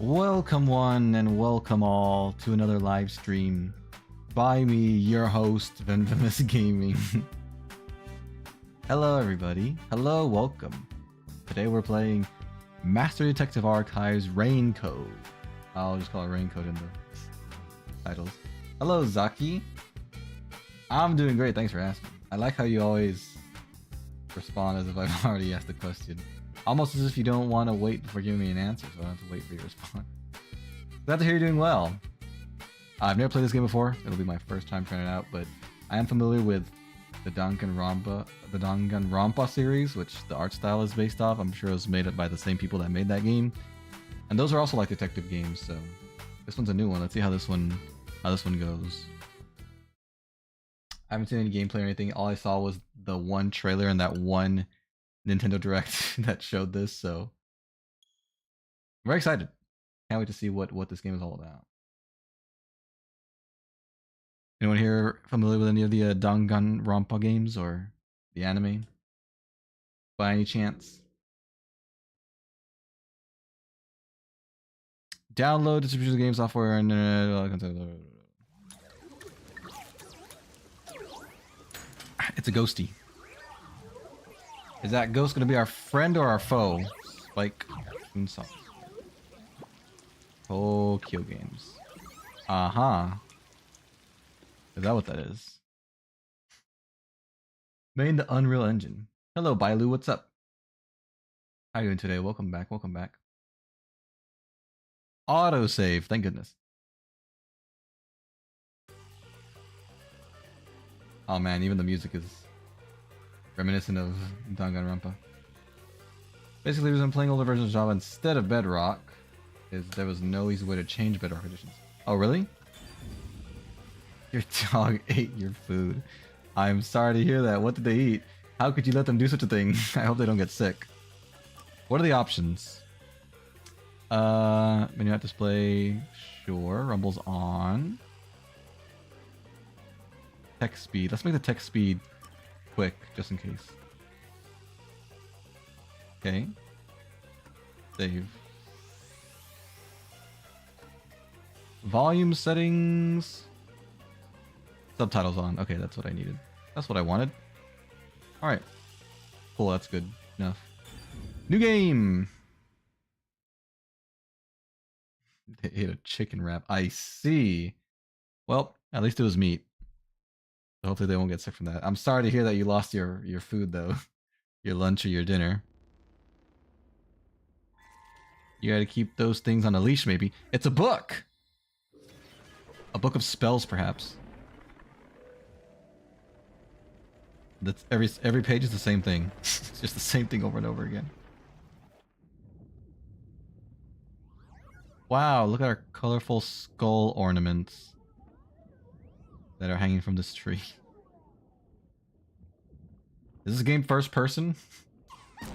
Welcome one and welcome all to another live stream by me, your host, Venvlock Gaming. Hello everybody. Hello, welcome. Today we're playing Master Detective Archives Raincoat. I'll just call it Raincoat in the titles. Hello Zaki. I'm doing great, thanks for asking. I like how you always respond as if I've already asked the question. Almost as if you don't want to wait before giving me an answer, so I don't have to wait for your response. Glad to hear you're doing well. I've never played this game before. It'll be my first time trying it out, but I am familiar with the Danganronpa series, which the art style is based off. I'm sure it was made up by the same people that made that game. And those are also like detective games, so this one's a new one. Let's see how this one goes. I haven't seen any gameplay or anything. All I saw was the one trailer and that one Nintendo Direct that showed this, so I'm very excited. Can't wait to see what this game is all about. Anyone here familiar with any of the Danganronpa games or the anime by any chance? Download distribution of game software and it's a ghosty. Is that ghost gonna be our friend or our foe? Spike Moonsoft. Tokyo Games. Is that what that is? Made in the Unreal Engine. Hello Bailu, what's up? How are you doing today? Welcome back, welcome back. Autosave, thank goodness. Oh man, even the music is reminiscent of Danganronpa. Basically, the reason I'm playing older versions of Java instead of Bedrock is there was no easy way to change Bedrock conditions. Oh, really? Your dog ate your food. I'm sorry to hear that. What did they eat? How could you let them do such a thing? I hope they don't get sick. What are the options? Menu at display. Sure. Rumble's on. Text speed. Let's make the text speed quick, just in case. Okay. Save. Volume settings. Subtitles on. Okay, that's what I needed. That's what I wanted. Alright. Cool, that's good enough. New game! They ate a chicken wrap. I see. Well, at least it was meat. Hopefully they won't get sick from that. I'm sorry to hear that you lost your food though. Your lunch or your dinner. You gotta keep those things on a leash maybe. It's a book! A book of spells perhaps. That's every page is the same thing. It's just the same thing over and over again. Wow, look at our colorful skull ornaments that are hanging from this tree. Is this game first person? Oh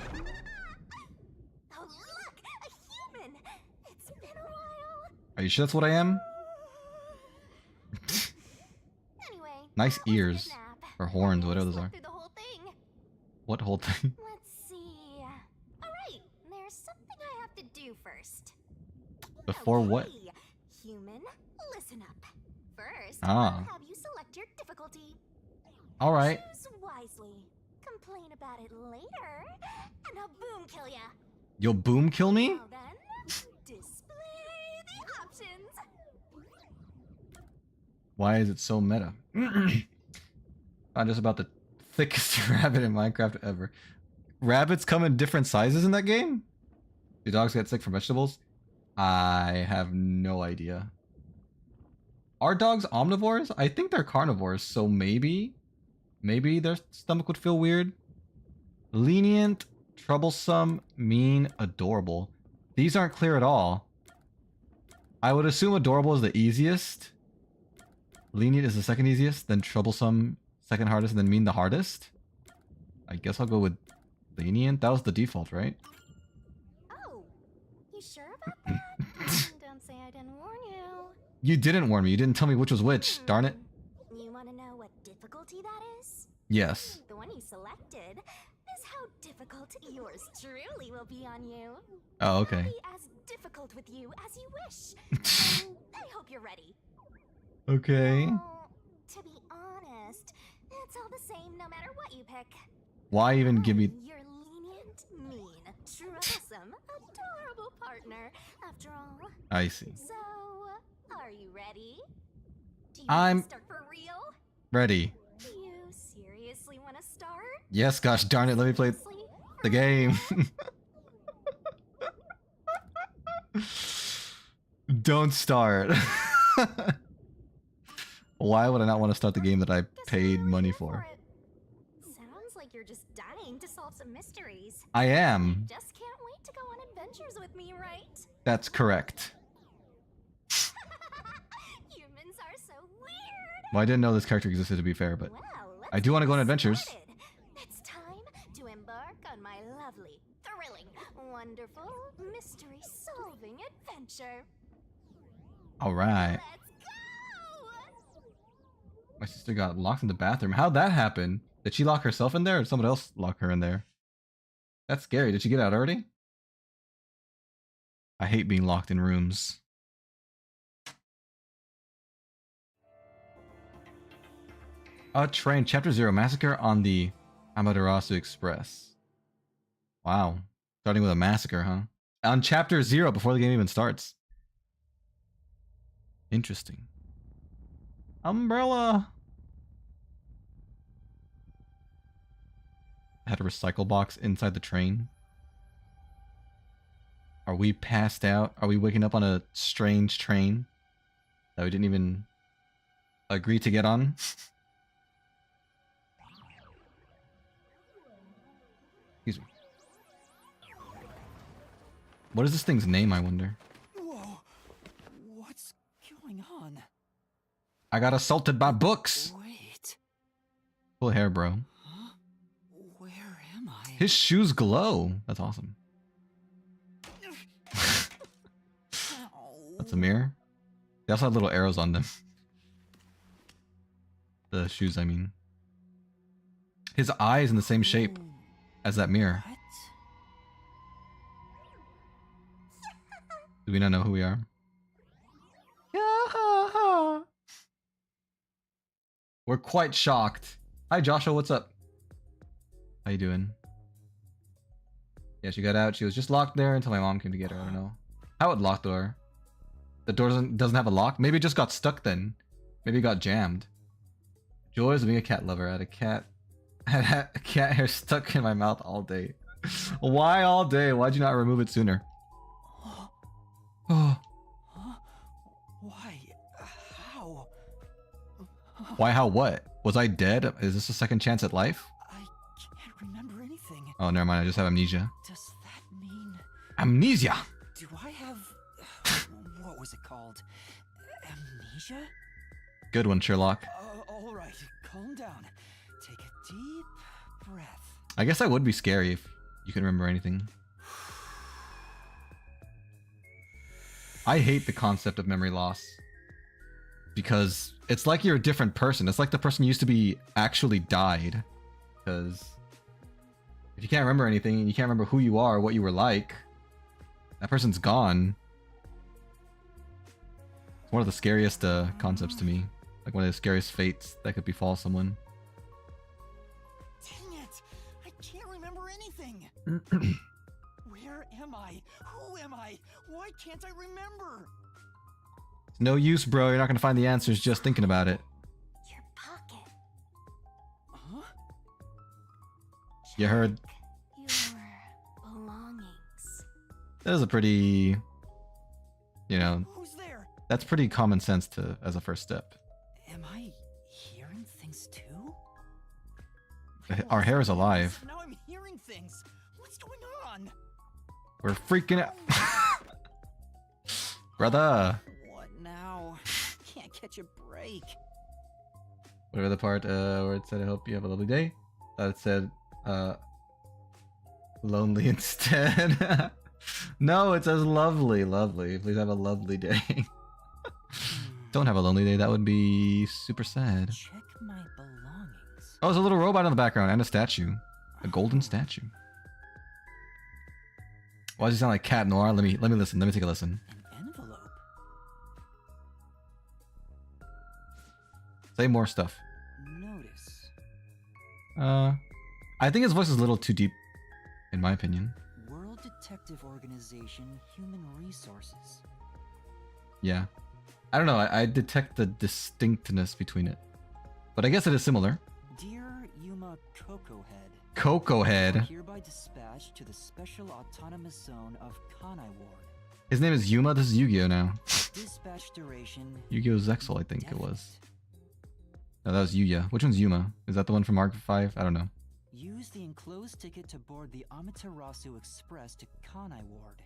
look, a human! It's been a while. Are you sure that's what I am? Anyway, Nice ears. Or horns, whatever those are. through the whole thing. What whole thing? Let's see. Alright, there's something I have to do first. Before what? Okay, human, listen up. First, Ah. I'll have you select your difficulty. Alright. Choose wisely. Complain about it later, and I'll boom kill ya. You'll boom kill me? Now then, display the options. Why is it so meta? I'm just about the thickest rabbit in Minecraft ever. Rabbits come in different sizes in that game? Do dogs get sick from vegetables? I have no idea. Are dogs omnivores? I think they're carnivores, so maybe their stomach would feel weird. Lenient, troublesome, mean, adorable. These aren't clear at all. I would assume adorable is the easiest. Lenient is the second easiest, then troublesome second hardest, and then mean the hardest. I guess I'll go with lenient. That was the default, right? Oh, you sure about that? Don't say I didn't warn you. You didn't warn me. You didn't tell me which was which. Darn it. You want to know what difficulty that is? Yes. The one you selected is how difficult difficult, yours truly will be on you. Oh, I'll okay. be as difficult with you as you wish. And I hope you're ready. Okay. Well, to be honest, it's all the same no matter what you pick. Why even give me... You're lenient, mean, troublesome, adorable partner, after all. I see. So, are you ready? Do you I'm want to start for real? ready. Do you seriously want to start? Yes, gosh darn it, let me play Seriously? the game. Don't start. Why would I not want to start the game that I Guess I'm paid really money here for? it. Sounds like you're just dying to solve some mysteries. I am. Just can't wait to go on adventures with me, right? That's correct. Humans are so weird. Well, I didn't know this character existed, to be fair, but Well, I let's do want to get go on adventures. started. It's time to embark on my lovely, thrilling, wonderful, mystery-solving adventure. All right. Let's go! My sister got locked in the bathroom. How'd that happen? Did she lock herself in there, or did someone else lock her in there? That's scary. Did she get out already? I hate being locked in rooms. A train. Chapter 0. Massacre on the Amaterasu Express. Wow. Starting with a massacre, huh? On Chapter 0, before the game even starts. Interesting. Umbrella. Had a recycle box inside the train. Are we passed out? Are we waking up on a strange train that we didn't even agree to get on? Excuse me. What is this thing's name, I wonder? Whoa! What's going on? I got assaulted by books! Wait. Cool hair, bro. Huh? Where am I? His shoes glow. That's awesome. That's a mirror. They also have little arrows on them. The shoes, I mean. His eye is in the same shape as that mirror. What? Do we not know who we are? We're quite shocked. Hi, Joshua. What's up? How you doing? Yeah, she got out. She was just locked there until my mom came to get her. I don't know. How would lock door? The door doesn't have a lock? Maybe it just got stuck then. Maybe it got jammed. Joys of being a cat lover. I had a cat hair stuck in my mouth all day. Why all day? Why'd you not remove it sooner? Oh. Huh? Why? How? Why, how, what? Was I dead? Is this a second chance at life? I can't remember anything. Oh, never mind. I just have amnesia. Does that mean... Amnesia! Do I have... what was it called? Amnesia? Good one, Sherlock. Alright, calm down. Take a deep breath. I guess that would be scary if you can remember anything. I hate the concept of memory loss. Because it's like you're a different person. It's like the person you used to be actually died. Because if you can't remember anything and you can't remember who you are, what you were like, that person's gone. It's one of the scariest concepts to me. Like one of the scariest fates that could befall someone. Dang it! I can't remember anything! Where am I? Who am I? Why can't I remember? It's no use, bro. You're not gonna find the answers just thinking about it. Your pocket. Huh? You heard? Your belongings. That is a pretty... You know, Who's there? that's pretty common sense to as a first step. Am I hearing things too? Our hair is alive. Now I'm hearing things. What's going on? We're freaking out. Brother! What now? Can't catch a break. Whatever the part where it said I hope you have a lovely day. Thought it said lonely instead. No, it says lovely, lovely. Please have a lovely day. Don't have a lonely day, that would be super sad. Check my belongings. Oh, there's a little robot in the background and a statue. A golden statue. Why does he sound like Cat Noir? Let me listen. Let me take a listen. An envelope. Say more stuff. Notice. I think his voice is a little too deep, in my opinion. World Detective Organization Human Resources. Yeah. I don't know. I detect the distinctness between it. But I guess it is similar. Dear Yuma Cocoa Head. Cocoa You are Head. hereby dispatched to the Special Autonomous Zone of Kanai Ward. His name is Yuma. This is Yu-Gi-Oh now. Dispatch duration. Yu-Gi-Oh Zexal, I think it was. No, that was Yuya. Which one's Yuma? Is that the one from Arc 5? I don't know. Use the enclosed ticket to board the Amaterasu Express to Kanai Ward.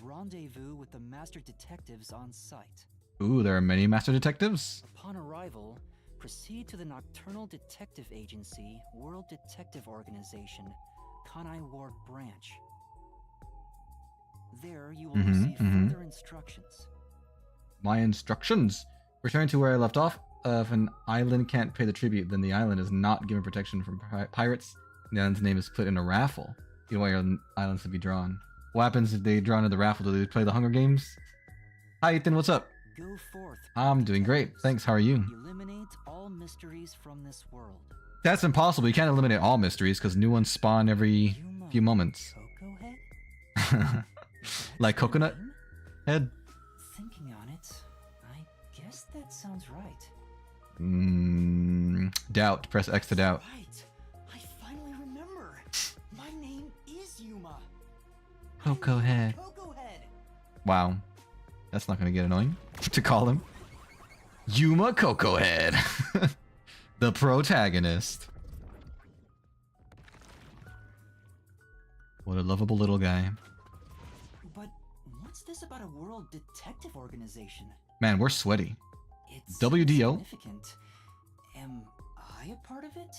Rendezvous with the master detectives on site. Ooh, there are many master detectives. Upon arrival, proceed to the Nocturnal Detective Agency, World Detective Organization, Kanai Ward Branch. There you will receive further instructions. My instructions. Return to where I left off. If an island can't pay the tribute, then the island is not given protection from pirates. The island's name is put in a raffle. You want your islands to be drawn. What happens if they draw into the raffle? Do they play the Hunger Games? Hi Ethan, what's up? Go forth. I'm doing great. Thanks, how are you? Eliminate all mysteries from this world. That's impossible. You can't eliminate all mysteries because new ones spawn every Yuma few moments. Cocoa Head? Like Coconut Name? Head? Thinking on it, I guess that sounds right. Doubt. Press X to doubt. Right. I finally remember. My name is Yuma. Cocoa Head. Cocoa Head. Wow. That's not going to get annoying to call him. Yuma Cocoa Head. The protagonist. What a lovable little guy. But what's this about a world detective organization? Man, we're sweaty. It's WDO? significant. Am I a part of it?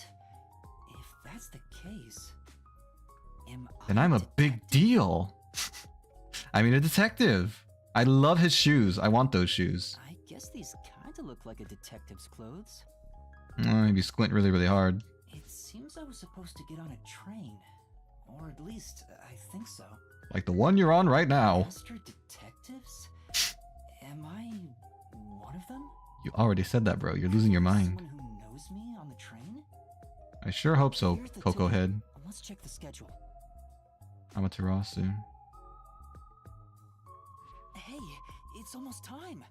If that's the case, am Then I I'm a big detective? deal. I mean, a detective. I love his shoes. I want those shoes. I guess these kinda look like a detective's clothes. Maybe squint really, really hard. It seems I was supposed to get on a train. Or at least, I think so. Like the one you're on right now. Master detectives? Am I one of them? You already said that, bro. You're losing your mind. Someone who knows me on the train? I sure hope so, Here's the Cocoa ticket. Head. Let's check the schedule. Amaterasu. Hey, it's almost time.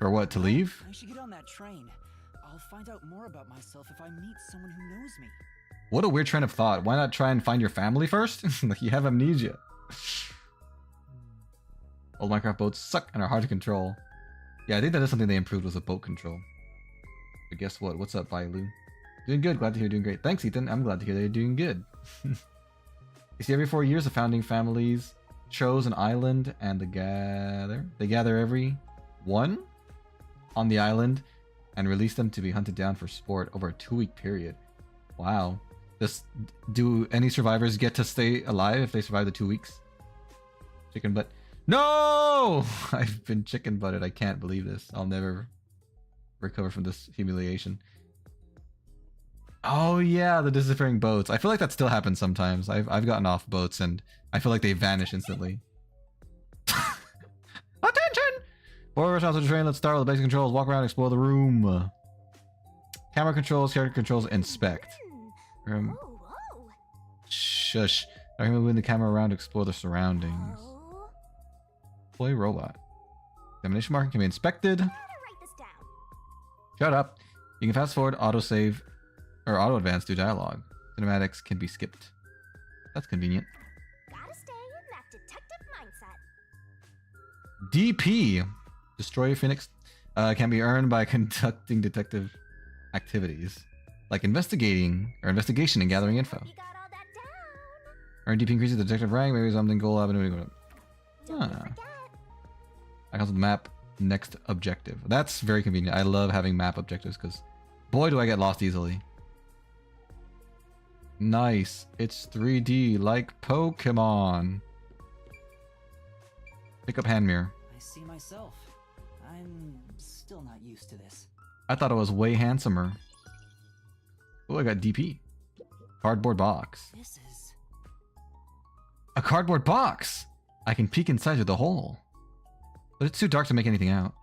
For what, to leave? I should get on that train. I'll find out more about myself if I meet someone who knows me. What a weird train of thought. Why not try and find your family first? Like you have amnesia. Old Minecraft boats suck and are hard to control. Yeah, I think that is something they improved was the boat control. But guess what? What's up, Bailu? Doing good. Glad to hear you're doing great. Thanks, Ethan. I'm glad to hear that you're doing good. You see, every 4 years, the founding families chose an island and they gather every one on the island and release them to be hunted down for sport over a 2-week period. Wow. Do any survivors get to stay alive if they survive the 2 weeks? Chicken butt. No! I've been chicken butted. I can't believe this. I'll never recover from this humiliation. Oh yeah, the disappearing boats. I feel like that still happens sometimes. I've gotten off boats and I feel like they vanish instantly. Attention! Board rush onto the train. Let's start with the basic controls. Walk around, explore the room. Camera controls, character controls, inspect. Oh, Shush. I can move the camera around to explore the surroundings. oh. Play robot. Examination marker can be inspected. Gotta write this down. Shut up. You can fast forward, autosave, or auto advance through dialogue. Cinematics can be skipped. That's convenient. Gotta stay in that detective mindset. DP. Destroy Phoenix can be earned by conducting detective activities. Like investigation and gathering info. You got all that down. Earn DP increases the detective rank, maybe something goal avenue. Don't Ah. forget. I also map next objective. That's very convenient. I love having map objectives because boy do I get lost easily. Nice. It's 3D like Pokemon. Pick up hand mirror. I see myself. I'm still not used to this. I thought it was way handsomer. Oh, I got DP. Cardboard box. This is... A cardboard box! I can peek inside through the hole. But it's too dark to make anything out.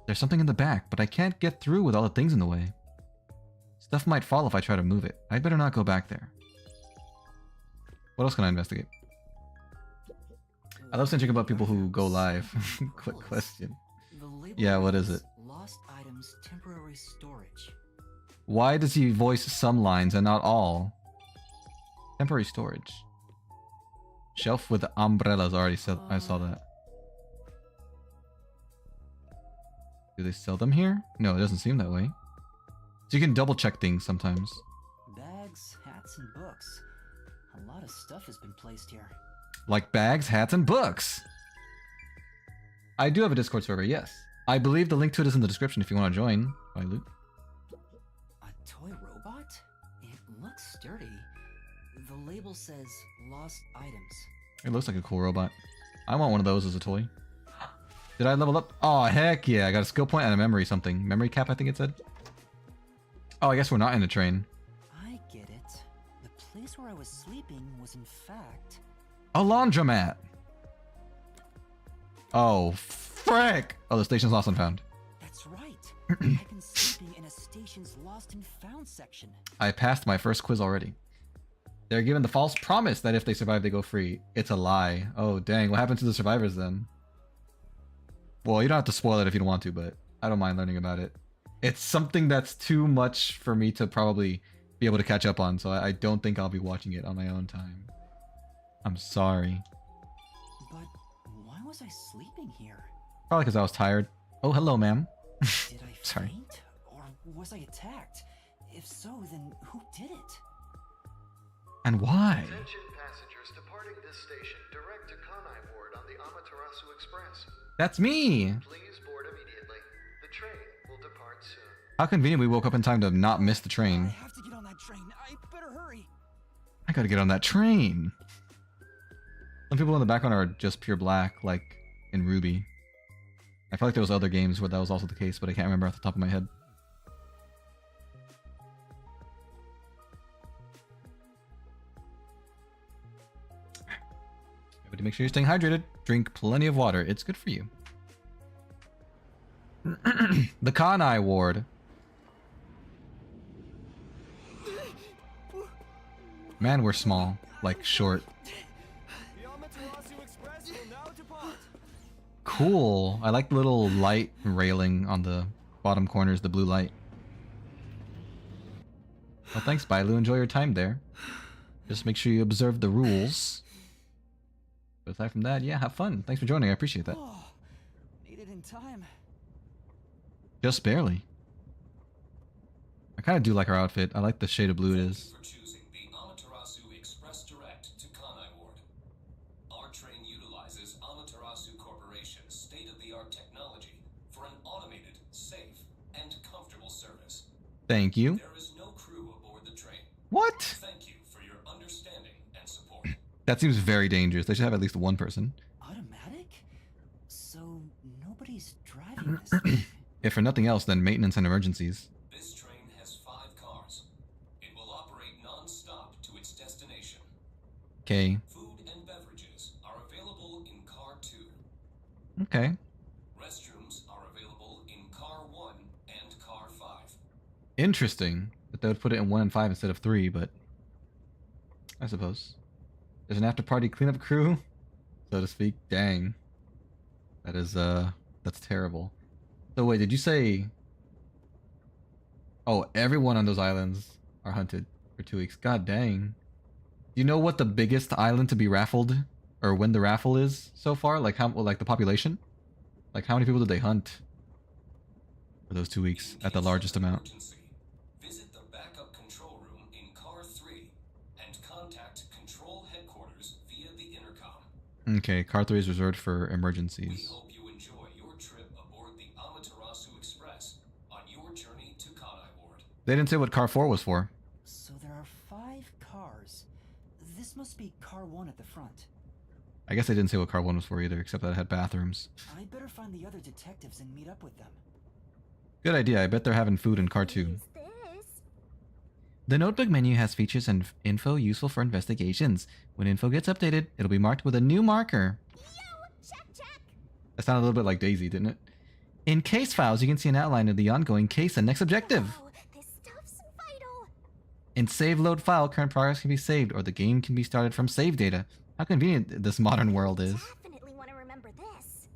There's something in the back, but I can't get through with all the things in the way. Stuff might fall if I try to move it. I'd better not go back there. What else can I investigate? I love searching about people who go live. Quick question. Yeah, what is it? Lost items temporary storage. Why does he voice some lines and not all? Temporary storage. Shelf with umbrellas already said. I saw that. Do they sell them here? No, it doesn't seem that way. So you can double check things sometimes. Bags, hats, and books. A lot of stuff has been placed here. Like bags, hats, and books. I do have a Discord server, yes. I believe the link to it is in the description if you want to join. Bye, Luke. A toy robot? It looks sturdy. The label says lost items. It looks like a cool robot. I want one of those as a toy. Did I level up? Oh, heck yeah. I got a skill point and a memory something. Memory cap, I think it said. Oh, I guess we're not in a train. I get it. The place where I was sleeping was in fact... A laundromat! Oh, frick! Oh, the station's lost and found. That's right. I've been sleeping in a station's lost and found section. I passed my first quiz already. They're given the false promise that if they survive, they go free. It's a lie. Oh, dang. What happened to the survivors then? Well, you don't have to spoil it if you don't want to, but I don't mind learning about it. It's something that's too much for me to probably be able to catch up on, so I don't think I'll be watching it on my own time. I'm sorry. But why was I sleeping here? Probably because I was tired. Oh, hello, ma'am. Did I Sorry. faint? Or was I attacked? If so, then who did it? And why? Attention passengers departing this station direct to Kanai Ward on the Amaterasu Express. That's me! Please board immediately. The train will depart soon. How convenient we woke up in time to not miss the I train. have to get on that train. I better hurry. I gotta get on that train. Some people in the background are just pure black, like in Ruby. I feel like there was other games where that was also the case, but I can't remember off the top of my head. Everybody make sure you're staying hydrated. Drink plenty of water. It's good for you. The Kanai Ward. Man, we're small. Like, short. Cool. I like the little light railing on the bottom corners, the blue light. Well, thanks, Bailu. Enjoy your time there. Just make sure you observe the rules. But aside from that, yeah, have fun. Thanks for joining. I appreciate that. Oh, made it in time. Just barely. I kind of do like our outfit. I like the shade of blue it is. For choosing the Amaterasu Express Direct to Kanai Ward. Our train utilizes Amaterasu Corporation's state-of-the-art technology for an automated, safe, and comfortable service. Thank you. There is no crew aboard the train. What? Thank you for your understanding and support. That seems very dangerous. They should have at least one person. Automatic? So nobody's driving this thing. If for nothing else, then maintenance and emergencies. This train has 5 cars. It will operate non-stop to its destination. Okay. Food and beverages are available in Car 2. Okay. Restrooms are available in Car 1 and Car 5. Interesting that they would put it in 1 and 5 instead of 3, but I suppose. There's an after-party cleanup crew, so to speak. Dang. That is, that's terrible. So wait, did you say... Oh, everyone on those islands are hunted for 2 weeks. God dang. Do you know what the biggest island to be raffled, or when the raffle is so far? Like how, like the population? Like how many people did they hunt for those 2 weeks at the largest amount? Emergency. Visit the backup control room in Car 3 and contact Control Headquarters via the intercom. Okay, Car 3 is reserved for We emergencies. hope you enjoy your trip aboard the Amaterasu Express on your journey to Kanai Ward. They didn't say what Car 4 was for. So there are 5 cars. This must be Car 1 at the front. I guess they didn't say what Car 1 was for either, except that it had bathrooms. I better find the other detectives and meet up with them. Good idea. I bet they're having food in Car 2. Is this? The notebook menu has features and info useful for investigations. When info gets updated, it'll be marked with a new marker. Yo, check, check. That sounded a little bit like Daisy, didn't it? In case files, you can see an outline of the ongoing case and next objective. Whoa, this stuff's vital. In save load file, current progress can be saved, or the game can be started from save data. How convenient this modern world is. Definitely want to remember this.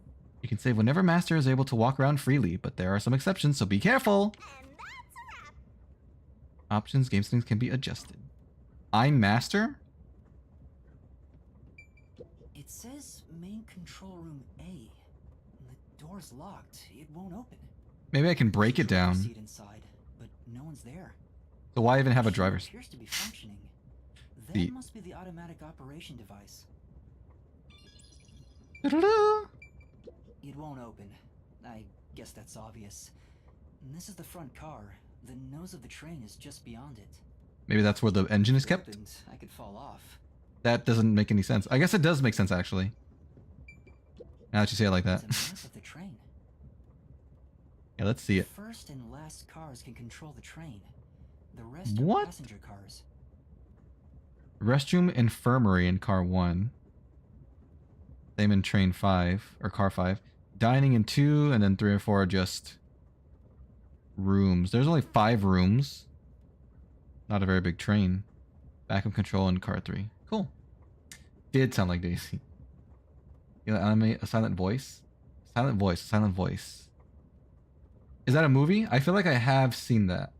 You can save whenever Master is able to walk around freely, but there are some exceptions, so be careful. And that's a wrap. Options, game settings can be adjusted. I'm Master? It says main control room A. The door's locked. It won't open. Maybe I can break it Driver's down. seat inside, but no one's there. So why even have a Machine driver's? appears to be functioning. That Seat. must be the automatic operation device. Doo-doo-doo. It won't open. I guess that's obvious. And this is the front car. The nose of the train is just beyond it. Maybe that's where the engine is If it kept? opened, I could fall off. That doesn't make any sense. I guess it does make sense, actually. Now that you say it like that. It's a map of the train. Yeah, let's see it. First and last cars can control the train. The rest What? are passenger cars. Restroom, infirmary in car 1. Same in train 5, or car 5. Dining in 2, and then 3 or 4 are just rooms. There's only 5 rooms. Not a very big train. Backup control in car 3. Cool. Did sound like Daisy. You know, animate a silent voice? Silent voice, silent voice. Is that a movie? I feel like I have seen that.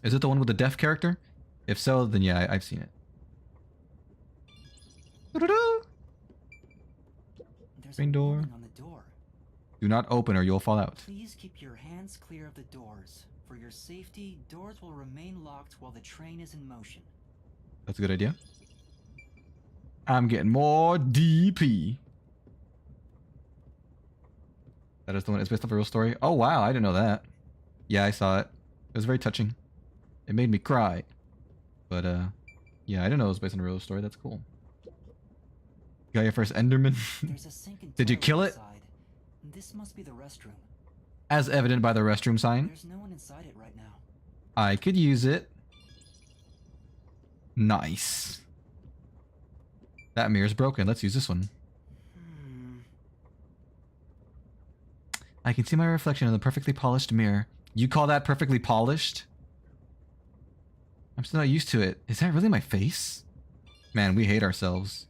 Is it the one with the deaf character? If so, then yeah, I've seen it. Doo-doo-doo. There's Train a door. warning on the door. Do not open or you'll fall out. Please keep your hands clear of the doors. For your safety, doors will remain locked while the train is in motion. That's a good idea. I'm getting more DP. That is the one. It's based off a real story. Oh wow, I didn't know that. Yeah, I saw it. It was very touching. It made me cry. But yeah, I didn't know it was based on a real story. That's cool. You got your first Enderman. There's a sink and Did you toilet kill it? inside. This must be the restroom. As evident by the restroom sign. There's no one inside it right now. I could use it. Nice. That mirror's broken. Let's use this one. I can see my reflection in the perfectly polished mirror. You call that perfectly polished? I'm still not used to it. Is that really my face? Man, we hate ourselves.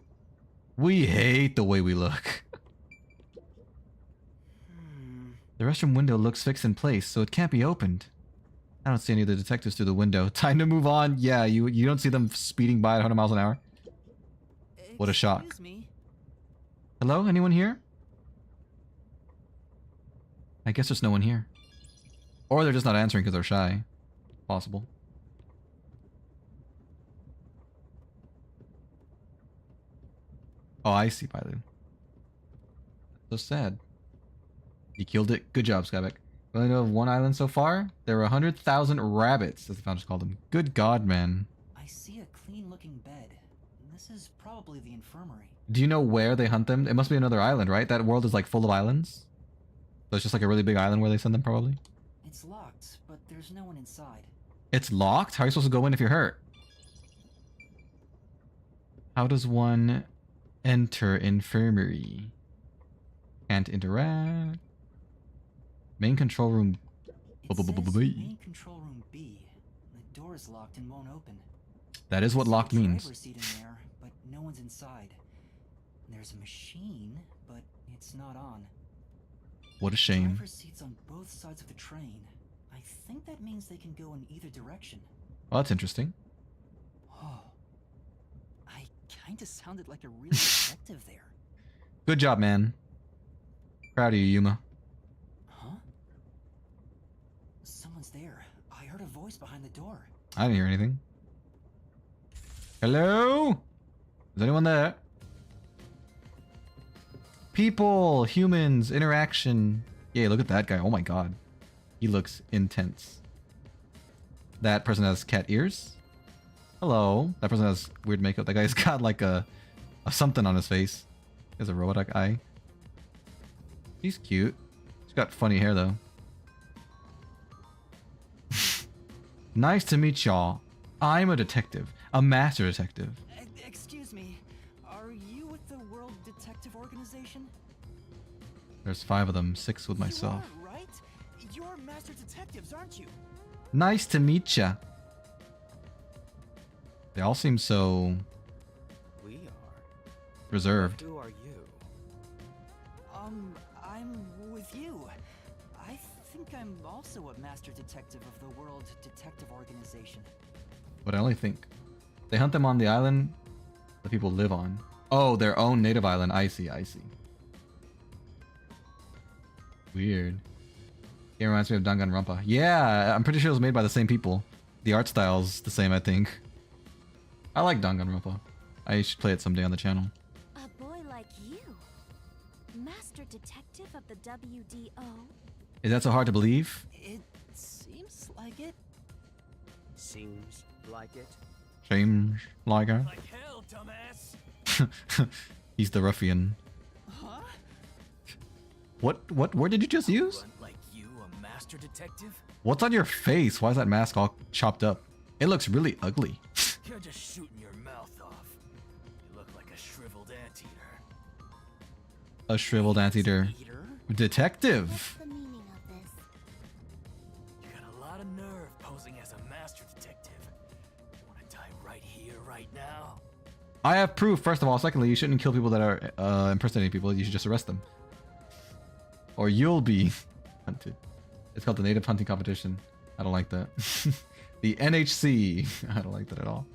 We hate the way we look. The restroom window looks fixed in place, so it can't be opened. I don't see any of the detectives through the window. Time to move on. Yeah, you don't see them speeding by at 100 miles an hour. What a shock. Excuse me. Hello? Anyone here? I guess there's no one here. Or they're just not answering because they're shy. Possible. Oh, I see, Pilot. So sad. You killed it. Good job, Skybeck. We only know of one island so far. There were 100,000 rabbits, as the founders called them. Good God, man. I see a clean-looking bed. This is probably the infirmary. Do you know where they hunt them? It must be another island, right? That world is like full of islands. So it's just like a really big island where they send them, probably. It's locked, but there's no one inside. It's locked? How are you supposed to go in if you're hurt? How does one enter infirmary? Can't interact. Main control room. It says main control room B. The door is locked and won't open. That is what There's locked a means. driver's seat in there, but no one's inside. There's a machine, but it's not on. What a shame. Driver's seats on both sides of the train. I think that means they can go in either direction. Well, that's interesting. Oh, I kinda sounded like a real detective there. Good job, man. Proud of you, Yuma. Huh? Someone's there. I heard a voice behind the door. I didn't hear anything. Hello? Is anyone there? People, humans, interaction. Yay, look at that guy. Oh my god. He looks intense. That person has cat ears. Hello. That person has weird makeup. That guy's got like a something on his face. He has a robot eye. He's cute. He's got funny hair though. Nice to meet y'all. I'm a detective. A master detective. Excuse me. Are you with the World Detective Organization? There's 5 of them, 6 with myself. You are, right? You're master detectives, aren't you? Nice to meet ya. They all seem so We are. reserved. Who are you? I'm with you. I think I'm also a master detective of the World Detective Organization. But I only think they hunt them on the island the people live on. Oh, their own native island. I see, I see. Weird. It reminds me of Danganronpa. Yeah, I'm pretty sure it was made by the same people. The art style's the same, I think. I like Danganronpa. I should play it someday on the channel. A boy like you, master detective of the WDO. Is that so hard to believe? It seems like it. Seems like it. James Liger. Like hell, dumbass. He's the ruffian. Huh? What word did you just use? Grunt like you, a master detective? What's on your face? Why is that mask all chopped up? It looks really ugly. You're just shooting your mouth off. You look like a shriveled anteater. A shriveled anteater. Eater? Detective. The meaning of this. You got a lot of nerve posing as a master detective. You wanna die right here, right now? I have proof, first of all. Secondly, you shouldn't kill people that are impersonating people. You should just arrest them. Or you'll be hunted. It's called the Native Hunting Competition. I don't like that. The NHC. I don't like that at all.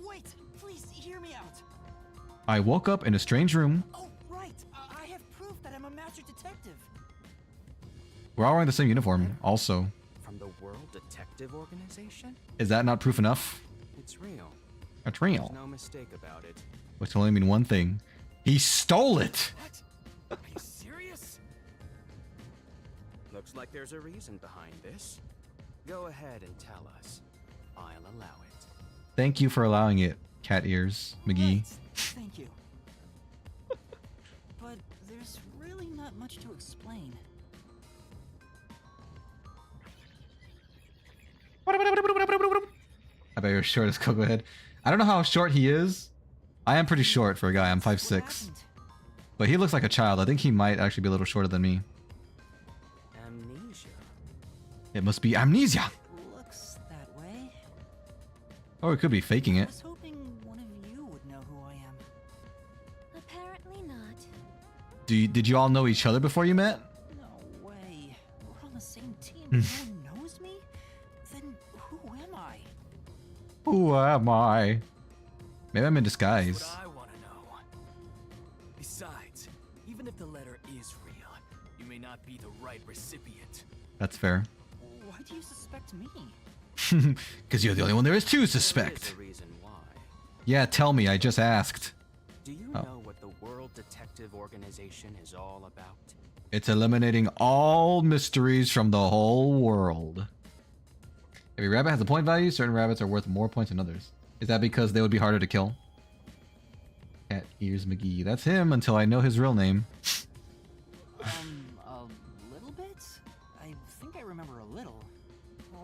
Wait, please hear me out. I woke up in a strange room. Oh, right. I have proof that I'm a master detective. We're all wearing the same uniform, also. From the World Detective Organization? Is that not proof enough? It's real. It's There's real. no mistake about it. Which can only mean one thing. He stole it! What? Are you serious? Looks like there's a reason behind this. Go ahead and tell us. I'll allow it. Thank you for allowing it, cat ears, McGee. Right. Thank you. But there's really not much to explain. I bet you're short as Coco Head. I don't know how short he is. I am pretty short for a guy. I'm 5'6". What But he looks like a child. I think he might actually be a little shorter than me. Amnesia. It must be amnesia. happened? Looks that way. Or it could be faking I it. was hoping one of you would know who I am. Apparently not. Did you all know each other before you met? No way. We're on the same team. No one knows me? Then who am I? Who am I? Maybe I'm in That's disguise. what I wanna know. Besides, even if the letter is real, you may not be the right recipient. That's fair. Why do you suspect me? Because you're the only one there is to There suspect. is a reason why. Yeah, tell me. I just asked. Do you Oh. know what the World Detective Organization is all about? It's eliminating all mysteries from the whole world. Every rabbit has a point value. Certain rabbits are worth more points than others. Is that because they would be harder to kill? Cat Ears McGee. That's him until I know his real name. A little bit? I think I remember a little.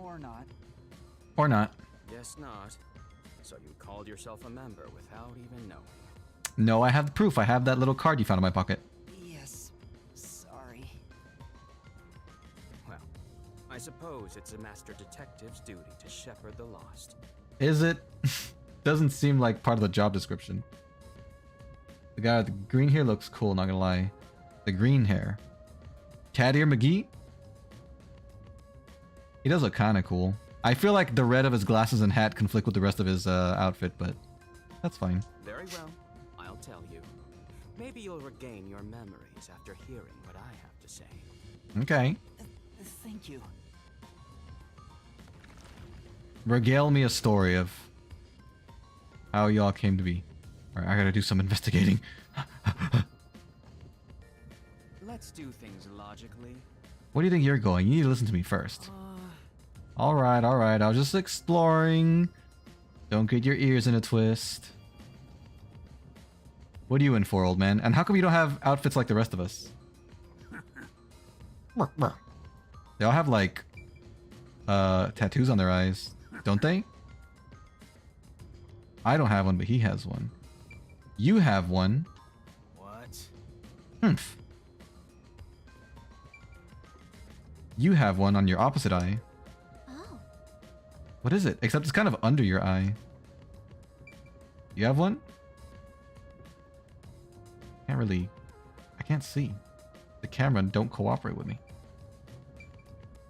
Or not. Or not. Guess not. So you called yourself a member without even knowing. No, I have the proof. I have that little card you found in my pocket. Yes. Sorry. Well, I suppose it's a master detective's duty to shepherd the lost. Is it? Doesn't seem like part of the job description. The guy with the green hair looks cool, not gonna lie. The green hair. Cat Ear McGee? He does look kinda cool. I feel like the red of his glasses and hat conflict with the rest of his outfit, but that's fine. Very well. I'll tell you. Maybe you'll regain your memories after hearing what I have to say. Okay. Thank you. Regale me a story of how y'all came to be. Alright, I gotta do some investigating. Let's do things logically. Where do you think you're going? You need to listen to me first. Alright, alright. I was just exploring. Don't get your ears in a twist. What are you in for, old man? And how come you don't have outfits like the rest of us? They all have like tattoos on their eyes. don't they? I don't have one, but he has one. You have one. What? Humph. You have one on your opposite eye. Oh, What is it? Except it's kind of under your eye. You have one? Can't really... I can't see. The camera don't cooperate with me.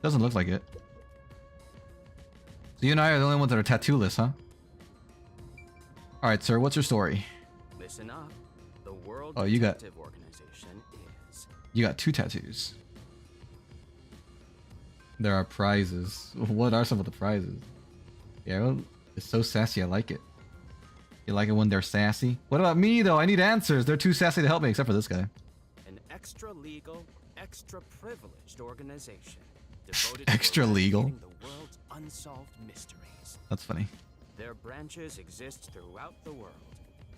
Doesn't look like it. So you and I are the only ones that are tattoo-less, huh? Alright, sir, what's your story? Listen up. The World Oh, you got- Detective Organization is... You got 2 tattoos. There are prizes. What are some of the prizes? Yeah, well, it's so sassy, I like it. You like it when they're sassy? What about me, though? I need answers. They're too sassy to help me, except for this guy. an extra-legal, extra-privileged organization devoted Extra to legal? eradicating the world's unsolved mysteries. That's funny. Their branches exist throughout the world,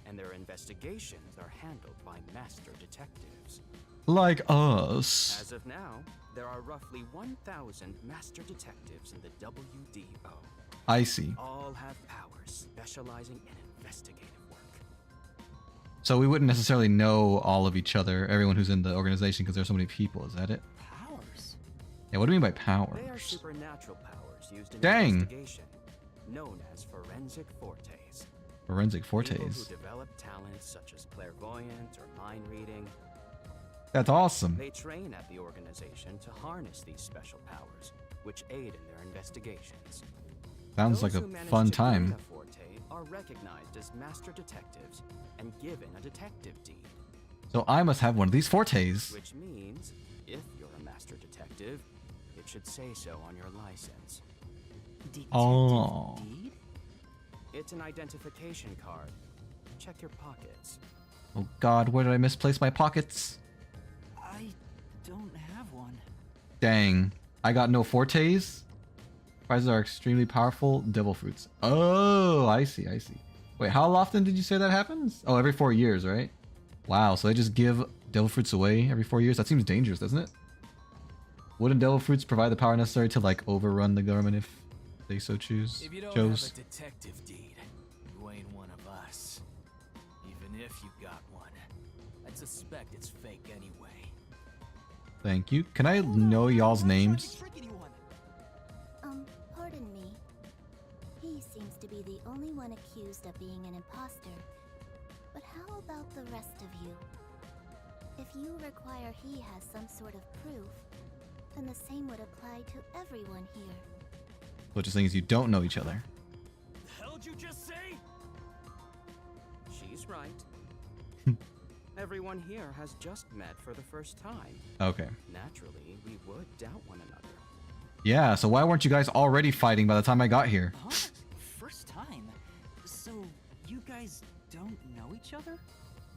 and their investigations are handled by master detectives. Like us. As of now, there are roughly 1,000 master detectives in the WDO. I see. All have powers specializing in investigative work. So we wouldn't necessarily know all of each other, everyone who's in the organization, because there's so many people. Is that it? Powers? Yeah, what do you mean by They are powers? supernatural powers used in Dang. investigation, known as forensic fortes. Forensic People fortes. who develop talents such as clairvoyance or mind reading. That's awesome. They train at the organization to harness these special powers, which aid in their investigations. Sounds Those like who a manage fun to time. gain a forte are recognized as master detectives and given a detective deed, So I must have one of these fortes. which means if you're a master detective, it should say so on your license. Detective Oh. deed? It's an identification card. Check your pockets. Oh god, where did I misplace my pockets? I don't have one. Dang. I got no fortes? Prizes are extremely powerful devil fruits. Oh, I see, I see. Wait, how often did you say that happens? Oh, every 4 years, right? Wow, so they just give devil fruits away every 4 years? That seems dangerous, doesn't it? Wouldn't devil fruits provide the power necessary to, like, overrun the government if they so choose? If you don't chose? have a detective deed, you ain't one of us. Even if you got one, I'd suspect it's fake anyway. Thank you. Can I know y'all's names? Pardon me. He seems to be the only one accused of being an imposter. But how about the rest of you? If you require he has some sort of proof, then the same would apply to everyone here. Which is things you don't know each other. The hell'd you just say? She's right. Everyone here has just met for the first time. Okay. Naturally, we would doubt one another. Yeah, so why weren't you guys already fighting by the time I got here? Huh? First time? So, you guys don't know each other?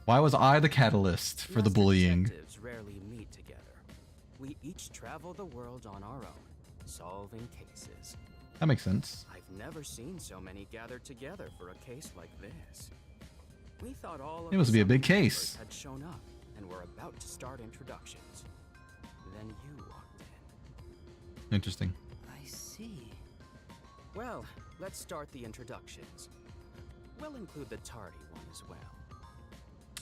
Why was I the catalyst for the Master bullying? detectives rarely meet together. We each travel the world on our own, solving cases. That makes sense. I've never seen so many gathered together for a case like this. We thought all of It must the be a big subject case. members had shown up and were about to start introductions. Then you walked in. Interesting. I see. Well, let's start the introductions. We'll include the tardy one as well.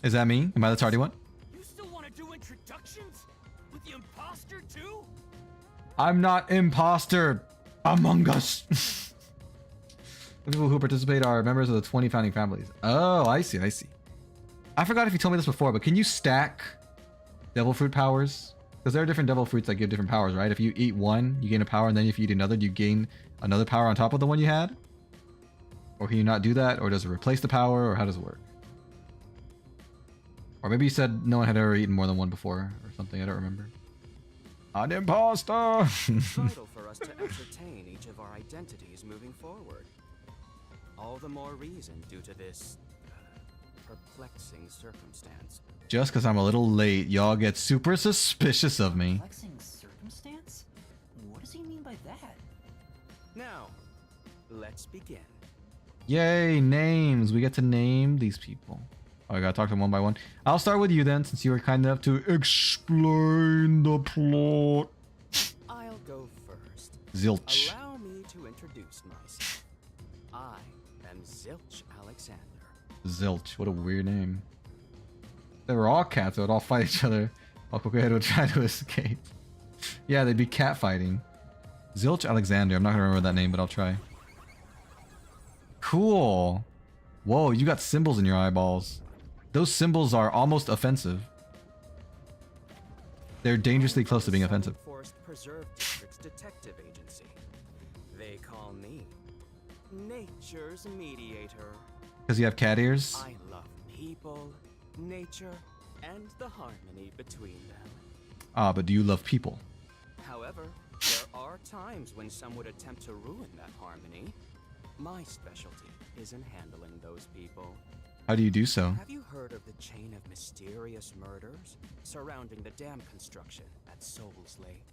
Is that me? Am I the tardy one? You still want to do introductions? With the imposter too? I'm not imposter. Among Us. The people who participate are members of the 20 founding families. Oh, I see, I see. I forgot if you told me this before, but can you stack devil fruit powers? Because there are different devil fruits that give different powers, right? If you eat one, you gain a power, and then if you eat another, you gain another power on top of the one you had? Or can you not do that? Or does it replace the power? Or how does it work? Or maybe you said no one had ever eaten more than one before, or something, I don't remember. An imposter! Vital for us to ascertain each of our identities moving forward. All the more reason due to this perplexing circumstance. Just because I'm a little late, y'all get super suspicious of me. Perplexing circumstance? What does he mean by that? Now, let's begin. Yay, names. We get to name these people. Oh, I gotta talk to them one by one. I'll start with you then, since you were kind enough to explain the plot. I'll go first. Zilch. Allow me to introduce myself. I am Zilch Alexander. Zilch, what a weird name. They were all cats, they would all fight each other while Coqueto would try to escape. Yeah, they'd be cat fighting. Zilch Alexander, I'm not gonna remember that name, but I'll try. Cool. Whoa, you got symbols in your eyeballs. Those symbols are almost offensive. They're dangerously close to being offensive. Forest Preserve District's detective agency. They call me Nature's Mediator. Because you have cat ears? I love people, nature, and the harmony between them. Ah, but do you love people? However, there are times when some would attempt to ruin that harmony. My specialty is in handling those people. How do you do so? Have you heard of the chain of mysterious murders surrounding the dam construction at Souls Lake?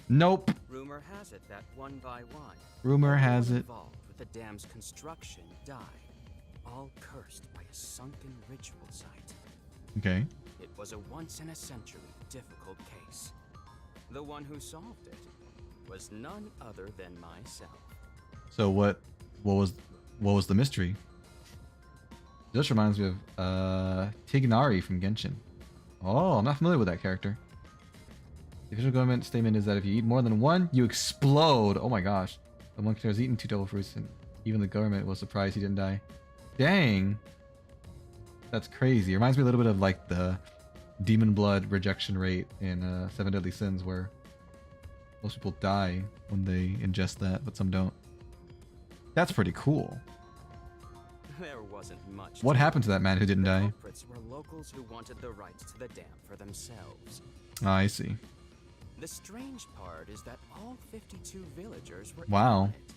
Nope. Rumor has it that one by one, Rumor everyone has it. involved with the dam's construction died, all cursed by a sunken ritual site. Okay. It was a once-in-a-century difficult case. The one who solved it was none other than myself. So what was the mystery? This reminds me of Tignari from Genshin. Oh, I'm not familiar with that character. The official government statement is that if you eat more than one, you explode. Oh my gosh. The monk has eaten 2 devil fruits and even the government was surprised he didn't die. Dang. That's crazy. It reminds me a little bit of like the demon blood rejection rate in 7 Deadly Sins where most people die when they ingest that, but some don't. That's pretty cool. There wasn't much. What happened to that man who didn't The die? culprits were locals who wanted the rights to the dam for themselves. Ah, I see. The strange part is that all 52 villagers were Wow. in it.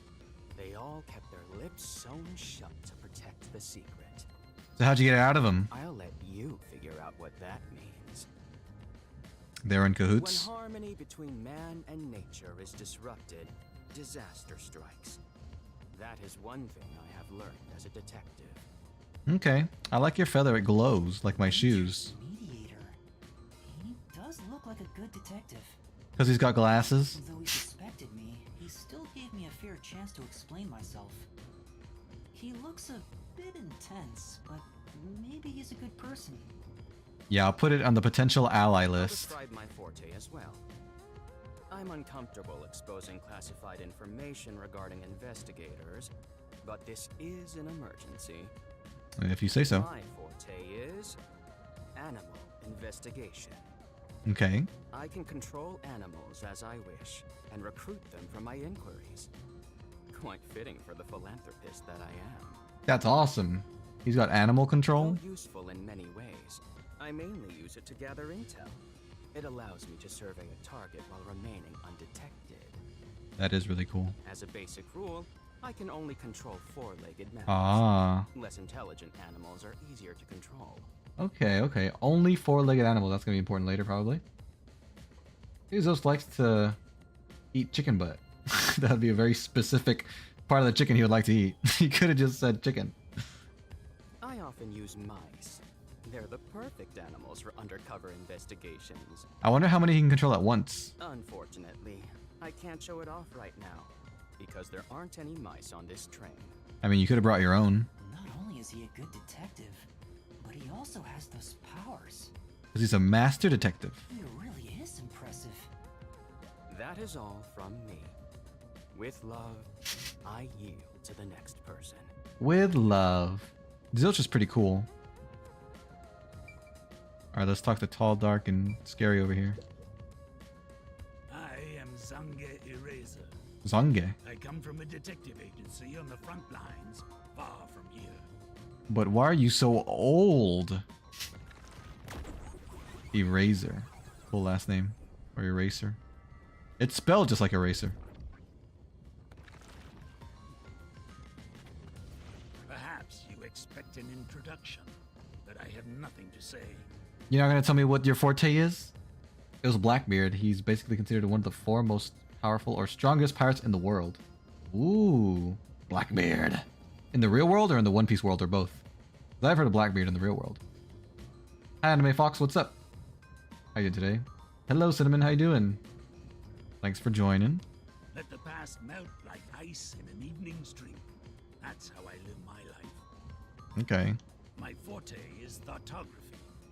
They all kept their lips sewn shut to protect the secret. So how'd you get it out of him? I'll let you figure out what that means. They're in When cahoots? harmony between man and nature is disrupted, disaster strikes. That is one thing I have learned as a detective. Okay. I like your feather. It glows like my shoes. Mediator. He does look like a good detective. Because he's got glasses? Though he suspected me, he still gave me a fair chance to explain myself. He looks a bit intense, but maybe he's a good person. Yeah, I'll put it on the potential ally I'll list. describe my forte as well. I'm uncomfortable exposing classified information regarding investigators, but this is an emergency. If you say so. My forte is animal investigation. Okay. I can control animals as I wish and recruit them for my inquiries. Quite fitting for the philanthropist that I am. That's awesome. He's got animal control? Though useful in many ways, I mainly use it to gather intel. It allows me to survey a target while remaining undetected. That is really cool. As a basic rule, I can only control four-legged mammals. Ah. Less intelligent animals are easier to control. Okay, okay. Only 4-legged animals. That's going to be important later, probably. Bezos likes to eat chicken butt. That would be a very specific part of the chicken he would like to eat. He could have just said chicken. I often use mice. They're the perfect animals for undercover investigations. I wonder how many he can control at once. Unfortunately, I can't show it off right now, because there aren't any mice on this train. I mean, you could have brought your own. Not only is he a good detective, but he also has those powers. Because he's a master detective. He really is impressive. That is all from me. With love, I yield to the next person. With love. Zilch is pretty cool. Alright, let's talk to Tall, Dark, and Scary over here. I am Zange Eraser. Zange. I come from a detective agency on the front lines, far from here. But why are you so old? Eraser. Full last name. Or Eraser. It's spelled just like Eraser. Perhaps you expect an introduction, but I have nothing to say. You're not gonna tell me what your forte is? It was Blackbeard. He's basically considered one of the 4 most powerful or strongest pirates in the world. Ooh, Blackbeard. In the real world or in the One Piece world or both? 'Cause I've heard of Blackbeard in the real world. Hi, Anime Fox. What's up? How you today? Hello, Cinnamon. How you doing? Thanks for joining. Let the past melt like ice in an evening stream. That's how I live my life. Okay. My forte is thoughtography.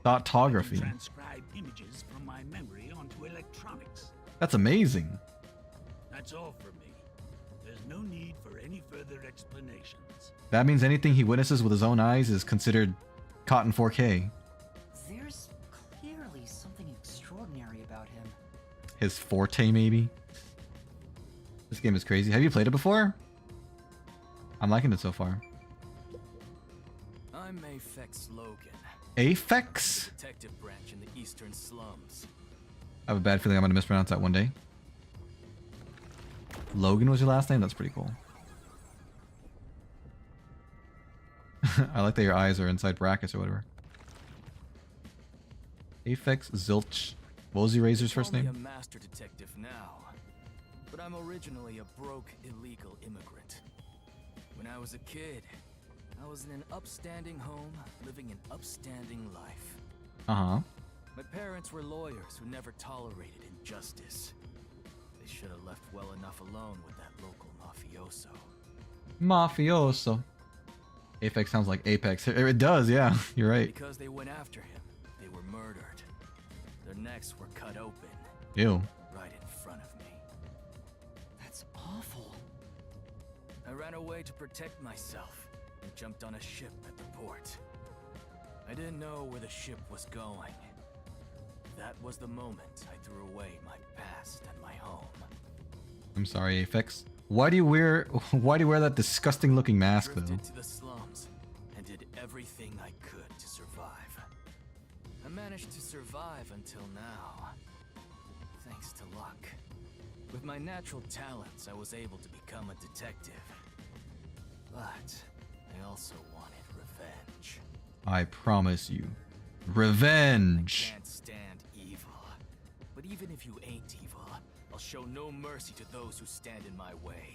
Thoughtography. Transcribe images from my memory onto electronics. That's amazing. That's all for me. There's no need for any further explanations. That means anything he witnesses with his own eyes is considered caught in 4K. There's clearly something extraordinary about him. His forte, maybe? This game is crazy. Have you played it before? I'm liking it so far. I'm Aphex Logan. Aphex? Detective branch in the eastern slums. I have a bad feeling I'm going to mispronounce that one day. Logan was your last name? That's pretty cool. I like that your eyes are inside brackets or whatever. Aphex Zilch. What was Razor's first Call me name? a master detective now, but I'm originally a broke illegal immigrant. When I was a kid, I was in an upstanding home, living an upstanding life. Uh-huh. My parents were lawyers who never tolerated injustice. They should have left well enough alone with that local mafioso. Mafioso. Aphex sounds like Apex. It does, yeah. You're right. Because they went after him, they were murdered. Their necks were cut open, Ew. right in front of me. That's awful. I ran away to protect myself and jumped on a ship at the port. I didn't know where the ship was going. That was the moment I threw away my past and my home. I'm sorry, Aphex. Why do you wear that disgusting looking mask though? Drifted to the slums and did everything I could to survive. I managed to survive until now, thanks to luck. With my natural talents, I was able to become a detective. But I also wanted revenge. I promise you. I Revenge. can't stand evil. But even if you ain't evil, I'll show no mercy to those who stand in my way.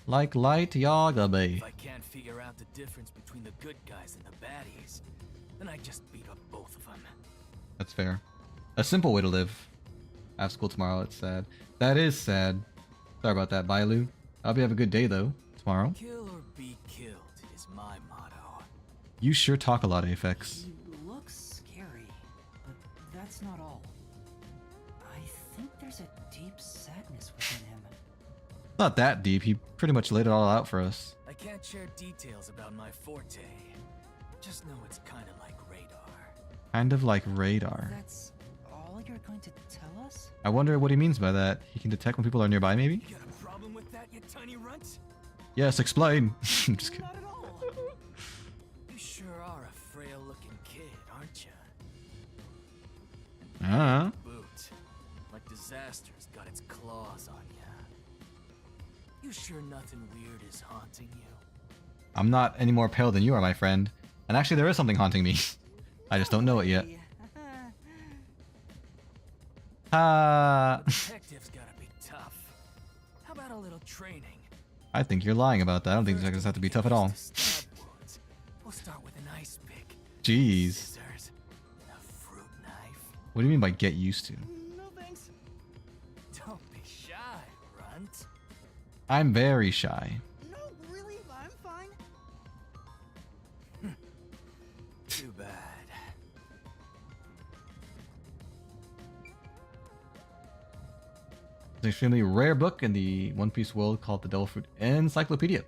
Like light Yagabe. If I can't figure out the difference between the good guys and the baddies, then I just beat up both of them. That's fair. A simple way to live. I have school tomorrow, it's sad. That is sad. Sorry about that, bye Lou. I hope you have a good day though, tomorrow. Kill or be killed is my motto. You sure talk a lot, Aphex. He looks scary, but that's not all. I think there's a deep sadness within him. Not that deep, he pretty much laid it all out for us. I can't share details about my forte. Just know it's kind of like radar. Kind of like radar. That's all you're going to tell us? I wonder what he means by that. He can detect when people are nearby, maybe? You got a problem with that, you tiny runt? Yes, explain. I'm just kidding. Not at all. You sure are a frail-looking kid, aren't you? Uh-huh. Boot. Like disaster's got its claws on ya. You sure nothing weird is haunting you? I'm not any more pale than you are, my friend. And actually, there is something haunting me. I just don't know it yet. Detective's gotta be tough. How about a little training? I think you're lying about that. I don't think detectives have to be tough at all. We'll start with an ice pick. Jeez. Scissors. And a fruit knife. What do you mean by get used to? No thanks. Don't be shy, runt. I'm very shy. No, really, I'm fine. Too bad. It's an extremely rare book in the One Piece world called the Devil Fruit Encyclopedia.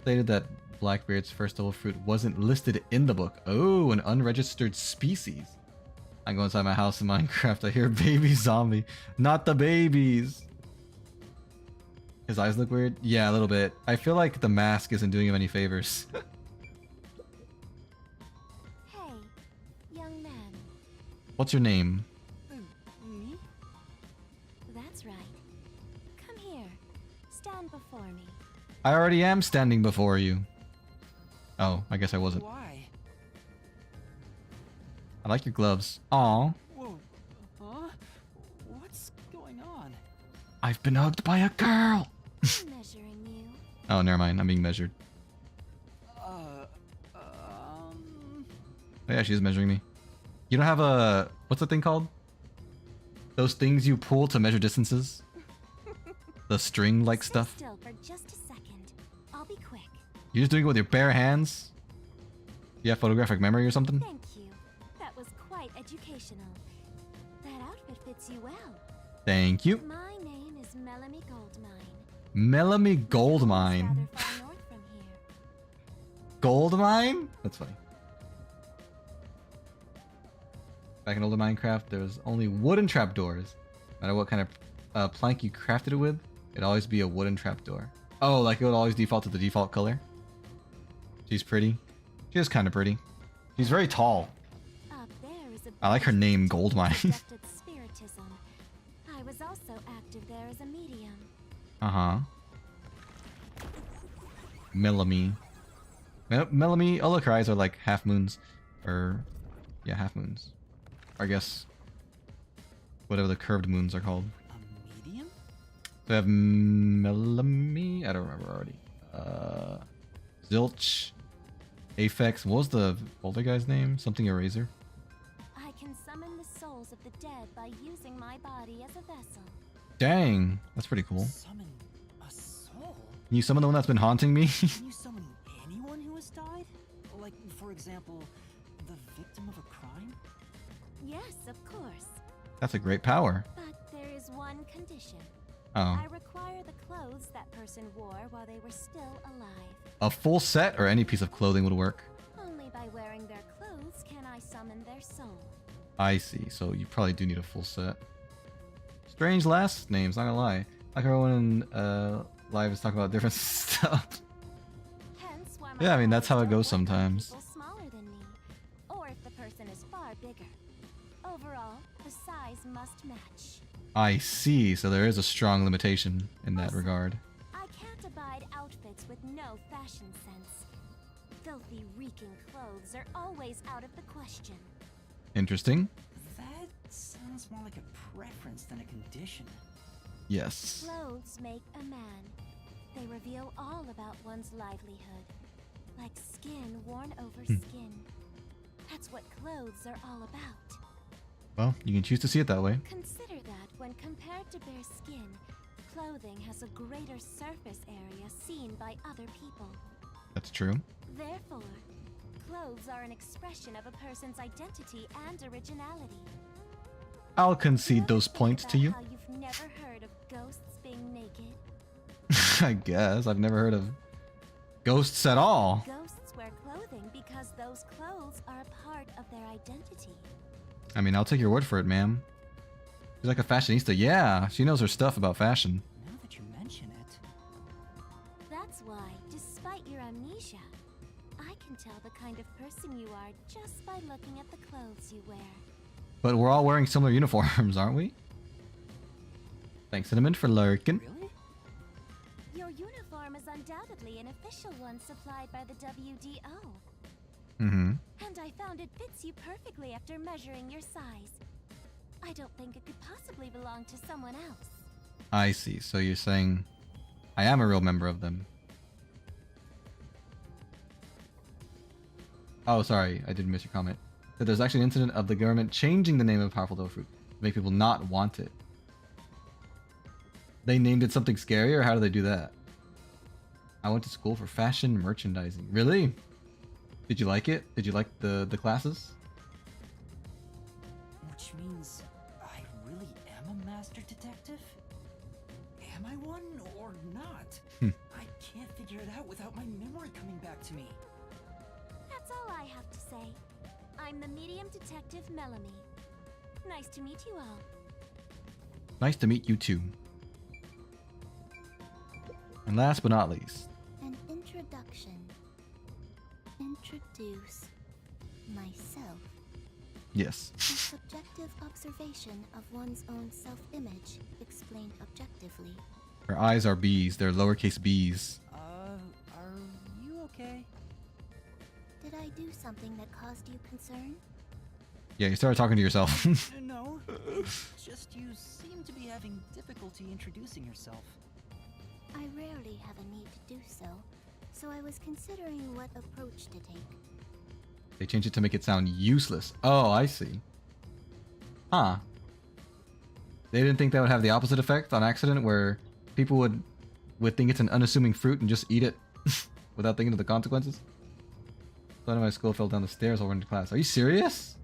Stated that Blackbeard's first devil fruit wasn't listed in the book. Oh, an unregistered species. I go inside my house in Minecraft. I hear baby zombie. Not the babies. His eyes look weird? Yeah, a little bit. I feel like the mask isn't doing him any favors. Hey, young man. What's your name? Me? That's right. Come here. Stand before me. I already am standing before you. Oh, I guess I wasn't. Why? I like your gloves. Aw. Whoa. Huh? What's going on? I've been hugged by a girl. I'm measuring you. Oh, never mind. I'm being measured. Um... Oh, yeah, she's measuring me. You don't have a... What's the thing called? Those things you pull to measure distances? The string-like Stay stuff? still for just a second. I'll be quick. You're just doing it with your bare hands? You have photographic memory or something? Thank you. That was quite educational. That outfit fits you well. Thank you. My name is Melanie Goldmine. Melanie Rather Goldmine. far north from here. Goldmine? That's funny. Back in older Minecraft, there was only wooden trapdoors. No matter what kind of plank you crafted it with, it'd always be a wooden trapdoor. Oh, like it would always default to the default color? She's pretty. She is kind of pretty. She's very tall. Up there is a I like her name, Goldmine. rejected spiritism. I was also active there as a medium. Uh-huh. Melanie. Melanie, all her eyes are like half moons. Or, yeah, half moons. Or I guess, whatever the curved moons are called. A medium? So I have Melanie. I don't remember already. Zilch. Aphex. What was the older guy's name? Something Eraser. I can summon the souls of the dead by using my body as a vessel. Dang. That's pretty cool. Summon a soul? Can you summon the one that's been haunting me? Can you summon anyone who has died? Like, for example, the victim of a crime? Yes, of course. That's a great power. But there is one condition. Oh. I require the clothes that person wore while they were still alive. A full set or any piece of clothing would work. Only by wearing their clothes can I summon their soul. I see. So you probably do need a full set. Strange last names, not gonna lie. Like everyone in live is talking about different stuff. Hence why Yeah, I mean, my that's how it clothes goes don't work on sometimes. people smaller than me, or if the person is far bigger. Overall, the size must match. I see. So there is a strong limitation in that Also, regard. I can't abide outfits with no fashion sense. Filthy, reeking clothes are always out of the question. Interesting. That sounds more like a preference than a condition. Yes. Clothes make a man. They reveal all about one's livelihood. Like skin worn over skin. That's what clothes are all about. Well, you can choose to see it that way. Consider that when compared to bare skin, clothing has a greater surface area seen by other people. That's true. Therefore, clothes are an expression of a person's identity and originality. I'll concede Ever those think points to about you. How you've never heard of ghosts being naked? I guess. I've never heard of ghosts at all. Ghosts wear clothing because those clothes are a part of their identity. I mean, I'll take your word for it, ma'am. She's like a fashionista. Yeah, she knows her stuff about fashion. Now that you mention it, That's why, despite your amnesia, I can tell the kind of person you are just by looking at the clothes you wear. But we're all wearing similar uniforms, aren't we? Thanks, Cinnamon, for lurking. really? Your uniform is undoubtedly an official one supplied by the WDO. Mm-hmm. And I found it fits you perfectly after measuring your size. I don't think it could possibly belong to someone else. I see. So you're saying I am a real member of them. Oh, sorry. I did miss your comment. That there's actually an incident of the government changing the name of powerful devil fruit to make people not want it. They named it something scary, or how do they do that? I went to school for fashion merchandising. Really? Did you like it? Did you like the classes? Which means I really am a master detective? Am I one or not? I can't figure it out without my memory coming back to me. That's all I have to say. I'm the medium detective Melanie. Nice to meet you all. Nice to meet you too. And last but not least, An introduction. Introduce myself. yes. A subjective observation of one's own self-image, explained objectively. Her eyes are bees. They're lowercase b's. Are you okay? Did I do something that caused you concern? Yeah, you started talking to yourself. No, it's just you seem to be having difficulty introducing yourself. I rarely have a need to do so, so I was considering what approach to take. They changed it to make it sound useless. Oh, I see. Huh. They didn't think that would have the opposite effect on accident, where people would think it's an unassuming fruit and just eat it. without thinking of the consequences. Son of my school fell down the stairs while we're in class. Are you serious?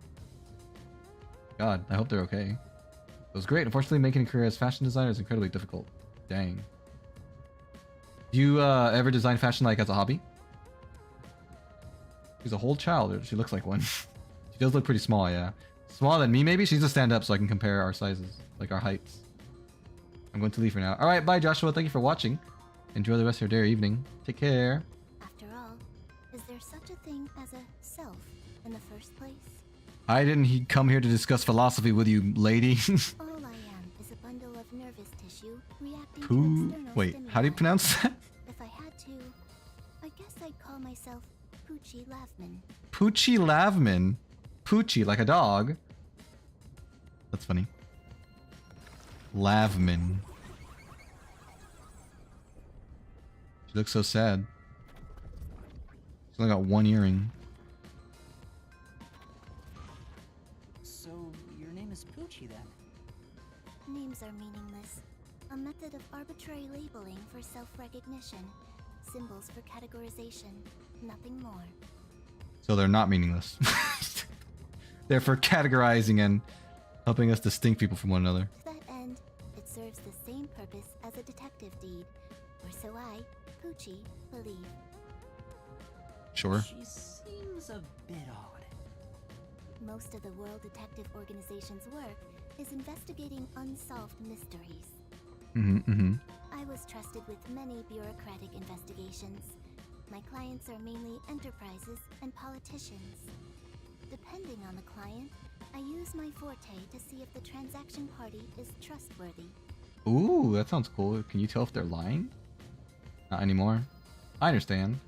God, I hope they're okay. It was great. Unfortunately, making a career as fashion designer is incredibly difficult. Dang. Do you ever design fashion like as a hobby? She's a whole child. She looks like one. She does look pretty small, yeah. Smaller than me, maybe? She needs to stand up so I can compare our sizes, like our heights. I'm going to leave for now. Alright, bye Joshua. Thank you for watching. Enjoy the rest of your day or evening. Take care. After all, is there such a thing as a self in the first place? I didn't come here to discuss philosophy with you, lady. All I am is a bundle of nervous tissue reacting to Poo. external Wait, stimuli. how do you pronounce that? If I had to, I guess I'd call myself Poochie Lavman. Poochie Lavman. Poochie, like a dog. That's funny. Lavman. She looks so sad. She's only got one earring. So, your name is Poochie then? Names are meaningless. A method of arbitrary labeling for self-recognition. Symbols for categorization. Nothing more. So they're not meaningless. They're for categorizing and helping us distinct people from one another. To that end, it serves the same purpose as a detective deed. Or so I, Poochie, believe. Sure. She seems a bit odd. Most of the World Detective Organization's work is investigating unsolved mysteries. I was trusted with many bureaucratic investigations. My clients are mainly enterprises and politicians. Depending on the client, I use my forte to see if the transaction party is trustworthy. Ooh, that sounds cool. Can you tell if they're lying? Not anymore. I understand.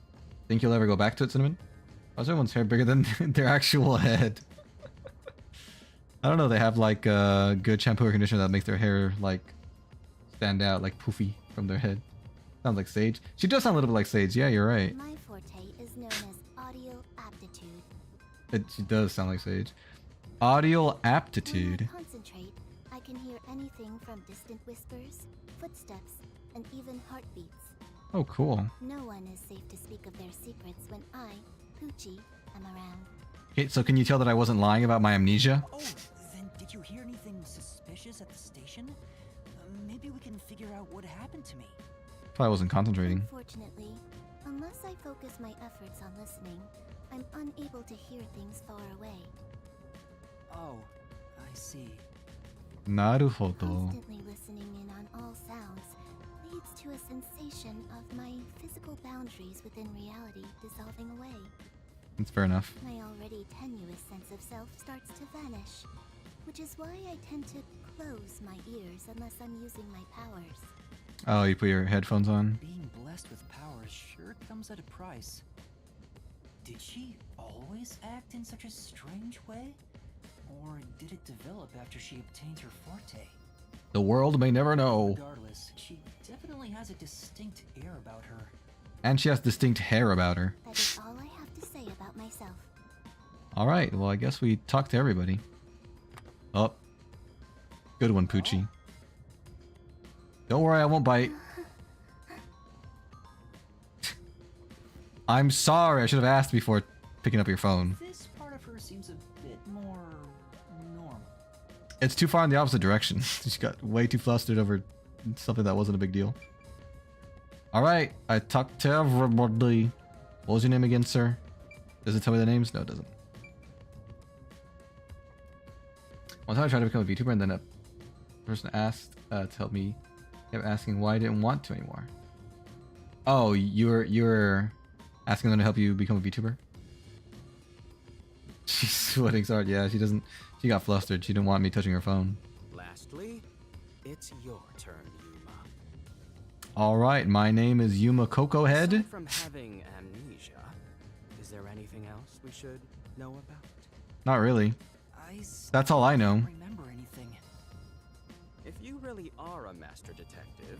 Think you'll ever go back to it, Cinnamon? Why is everyone's hair bigger than their actual head? I don't know. They have like good shampoo or conditioner that makes their hair like stand out, like poofy from their head. Sounds like Sage. She does sound a little bit like Sage. Yeah, you're right. My forte is known as audio aptitude. She does sound like Sage. Audio aptitude. When I concentrate, I can hear anything from distant whispers, footsteps, and even heartbeats. Oh, cool. No one is safe to speak of their secrets when I, Poochie, am around. Okay, so can you tell that I wasn't lying about my amnesia? Oh, then did you hear anything suspicious at the station? Maybe we can figure out what happened to me. Probably wasn't concentrating. Unfortunately, unless I focus my efforts on listening, I'm unable to hear things far away. Oh, I see. Naruhodo. Constantly listening in on all sounds leads to a sensation of my physical boundaries within reality dissolving away. That's fair enough. My already tenuous sense of self starts to vanish, which is why I tend to close my ears unless I'm using my powers. Oh, you put your headphones on? Being blessed with powers sure comes at a price. Did she always act in such a strange way? Or did it develop after she obtained her forte? The world may never know. Regardless, she definitely has a distinct air about her. And she has distinct hair about her. That is all I have to say about myself. Alright, well I guess we talked to everybody. Oh. Good one, Poochie. Don't worry, I won't bite. I'm sorry, I should have asked before picking up your phone. This part of her seems a bit more normal. It's too far in the opposite direction. She got way too flustered over something that wasn't a big deal. Alright, I talked to everybody. What was your name again, sir? Does it tell me the names? No, it doesn't. One time I tried to become a VTuber and then a person asked to help me. Kept asking why I didn't want to anymore. Oh, you're asking them to help you become a VTuber? She's sweating so hard. Yeah, she got flustered. She didn't want me touching her phone. Lastly, it's your turn, Yuma. Alright, my name is Yuma Coco Head. Aside from having amnesia, is there anything else we should know about? Not really. I That's all I know. don't remember anything. If you really are a master detective,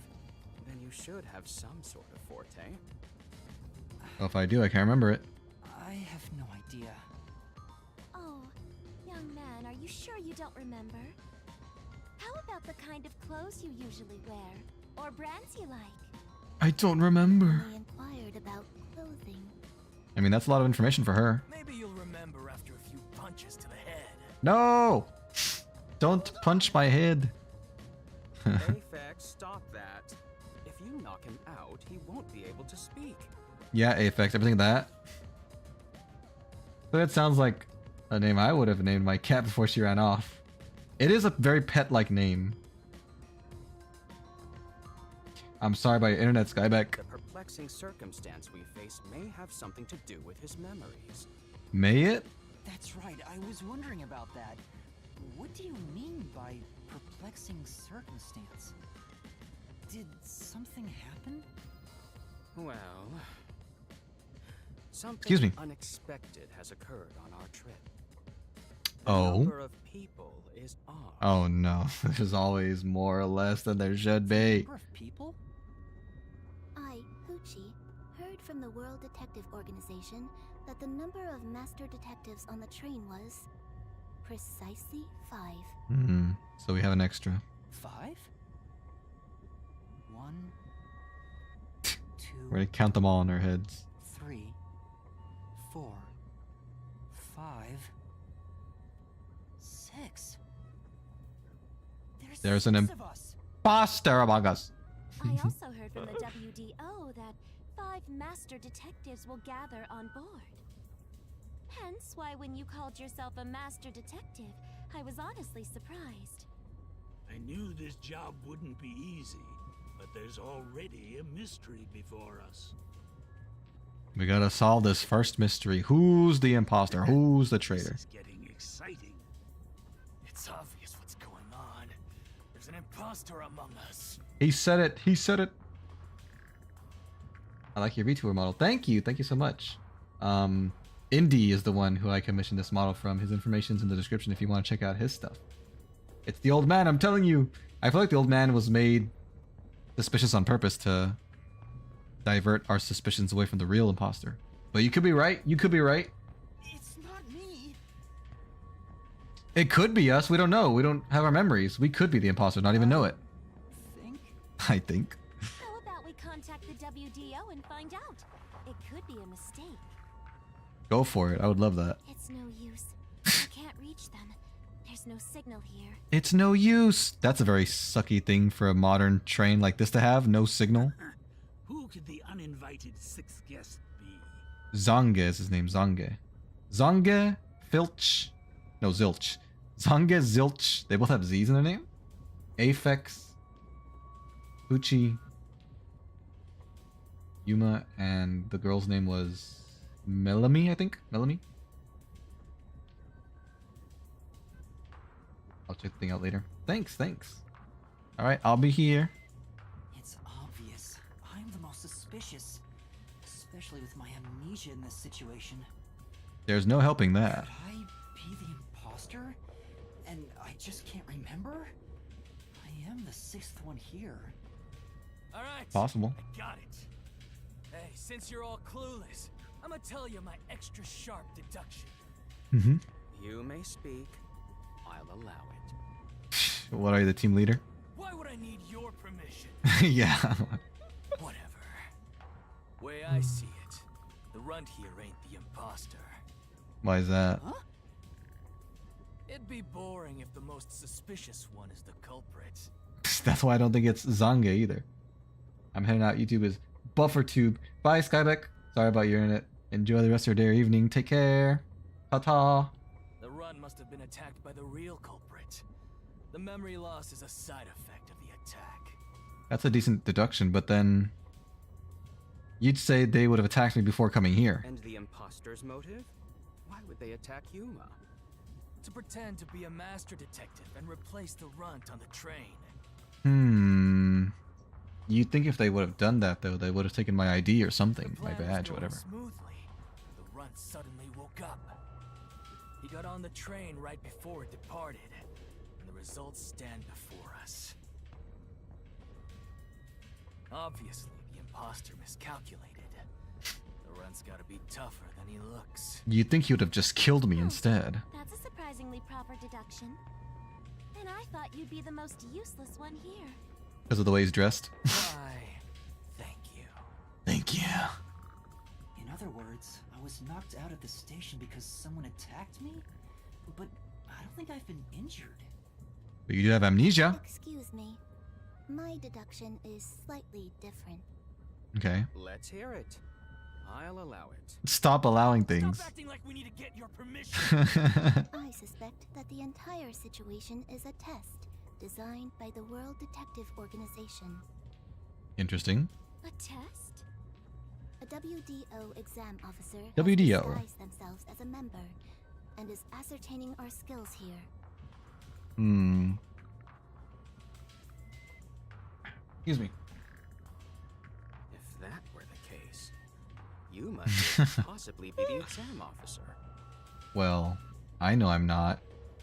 then you should have some sort of forte. Well, if I do, I can't remember it. I have no idea. Oh, young man, are you sure you don't remember? How about the kind of clothes you usually wear? Or brands you like? I don't remember. I inquired about clothing. I mean, that's a lot of information for her. Maybe you'll remember after a few punches to the head. No! Don't punch my head. Aphex, stop that. If you knock him out, he won't be able to speak. Yeah, Aphex, everything that. So that sounds like a name I would have named my cat before she ran off. It is a very pet-like name. I'm sorry about your internet, Skybeck. The perplexing circumstance we face may have something to do with his memories. May it? That's right, I was wondering about that. What do you mean by perplexing circumstance? Did something happen? Well, something Excuse me. unexpected has occurred on our trip. The Oh. number of people is odd. Oh no, there's always more or less than there should be. Number of people? I, Hoochie, heard from the World Detective Organization that the number of master detectives on the train was precisely 5. Hmm. So we have an extra. 5? 1, 2, We're gonna count them all in our heads. 3, 4, 5, 6. There's an 6 of us. imposter among us. I also heard from the WDO that 5 master detectives will gather on board. Hence why when you called yourself a master detective, I was honestly surprised. I knew this job wouldn't be easy, but there's already a mystery before us. We gotta solve this first mystery. Who's the imposter? Who's the traitor? This is getting exciting. It's obvious what's going on. There's an imposter among us. He said it. He said it. I like your vtuber model. Thank you. Thank you so much. Indie is the one who I commissioned this model from. His information's in the description if you want to check out his stuff. It's the old man, I'm telling you. I feel like the old man was made suspicious on purpose to divert our suspicions away from the real imposter. But you could be right. You could be right. It's not me. It could be us. We don't know. We don't have our memories. We could be the imposter, not even know it. Think? I think. How about we contact the WDO and find out? It could be a mistake. Go for it. I would love that. It's no use. I can't reach them. There's no signal here. It's no use. That's a very sucky thing for a modern train like this to have. No signal. Who could the uninvited 6th guest be? Zange is his name. Zange. Zange, Filch. No, Zilch. Zange, Zilch. They both have Z's in their name. Aphex, Uchi, Yuma, and the girl's name was Melanie, I think. Melanie. I'll check the thing out later. Thanks, thanks. All right, I'll be here. It's obvious. I'm the most suspicious. Especially with my amnesia in this situation. There's no helping that. Could I be the imposter? And I just can't remember? I am the 6th one here. All right. Possible. I got it. Hey, since you're all clueless, I'm gonna tell you my extra sharp deduction. Mm-hmm. You may speak. I'll allow it. What are you, the team leader? Why would I need your permission? Yeah. Whatever. Way I see it, the runt here ain't the imposter. Why is that? Huh? It'd be boring if the most suspicious one is the culprit. That's why I don't think it's Zange either. I'm heading out. YouTube is BufferTube. Bye, Skybeck. Sorry about your internet. Enjoy the rest of your day or evening. Take care. Ta-ta. The run must have been attacked by the real culprit. The memory loss is a side effect of the attack. That's a decent deduction, but then you'd say they would have attacked me before coming here. And the imposter's motive? Why would they attack Yuma? To pretend to be a master detective and replace the runt on the train. You'd think if they would have done that, though, they would have taken my ID or something, my The plan was badge, going whatever. smoothly. The runt suddenly woke up. He got on the train right before it departed, and the results stand before us. Obviously, the imposter miscalculated. The runt's gotta be tougher than he looks. You'd think he would have just killed me instead. That's a surprisingly proper deduction. And I thought you'd be the most useless one here. Because of the way he's dressed. Why, thank you. Thank you. other words, I was knocked out of the station because someone attacked me? But I don't think I've been injured. But you do have amnesia. Excuse me. My deduction is slightly different. Okay. Let's hear it. I'll allow it. Stop allowing things. Stop acting like we need to get your permission. I suspect that the entire situation is a test designed by the World Detective Organization. Interesting. A test? A WDO exam officer WDO. has disguised themselves as a member and is ascertaining our skills here. Excuse me. If that were the case, you must possibly be the exam officer. Well, I know I'm not.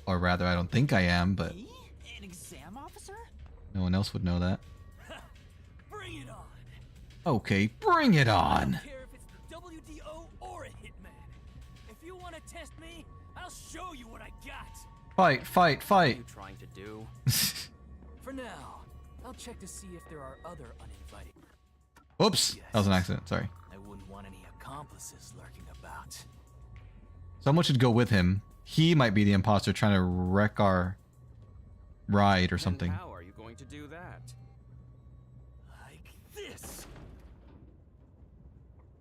Or rather, I don't think I am, but Me? An exam officer? no one else would know that. Bring it on. Okay, bring it I on. don't care if it's the WDO or a hitman. If you want to test me, I'll show you what I got. Fight, fight, What are fight. you trying to do? For now, I'll check to see if there are other uninvited. Whoops. That was an accident. Sorry. I wouldn't want any accomplices lurking about. Someone should go with him. He might be the imposter trying to wreck our ride or something. And how are you going to do that? Like this.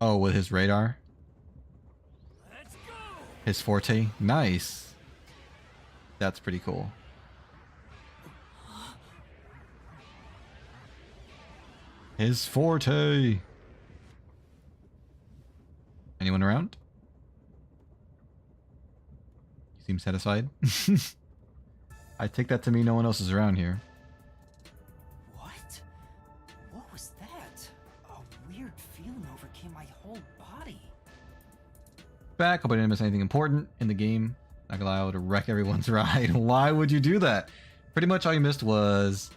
Oh, with his radar? Let's go. His forte? Nice. That's pretty cool. His forte. Anyone around? You seem satisfied. I take that to mean no one else is around here. What? What was that? A weird feeling overcame my whole body. Back. Hope I didn't miss anything important in the game. Not gonna allow to wreck everyone's ride. Why would you do that? Pretty much all you missed was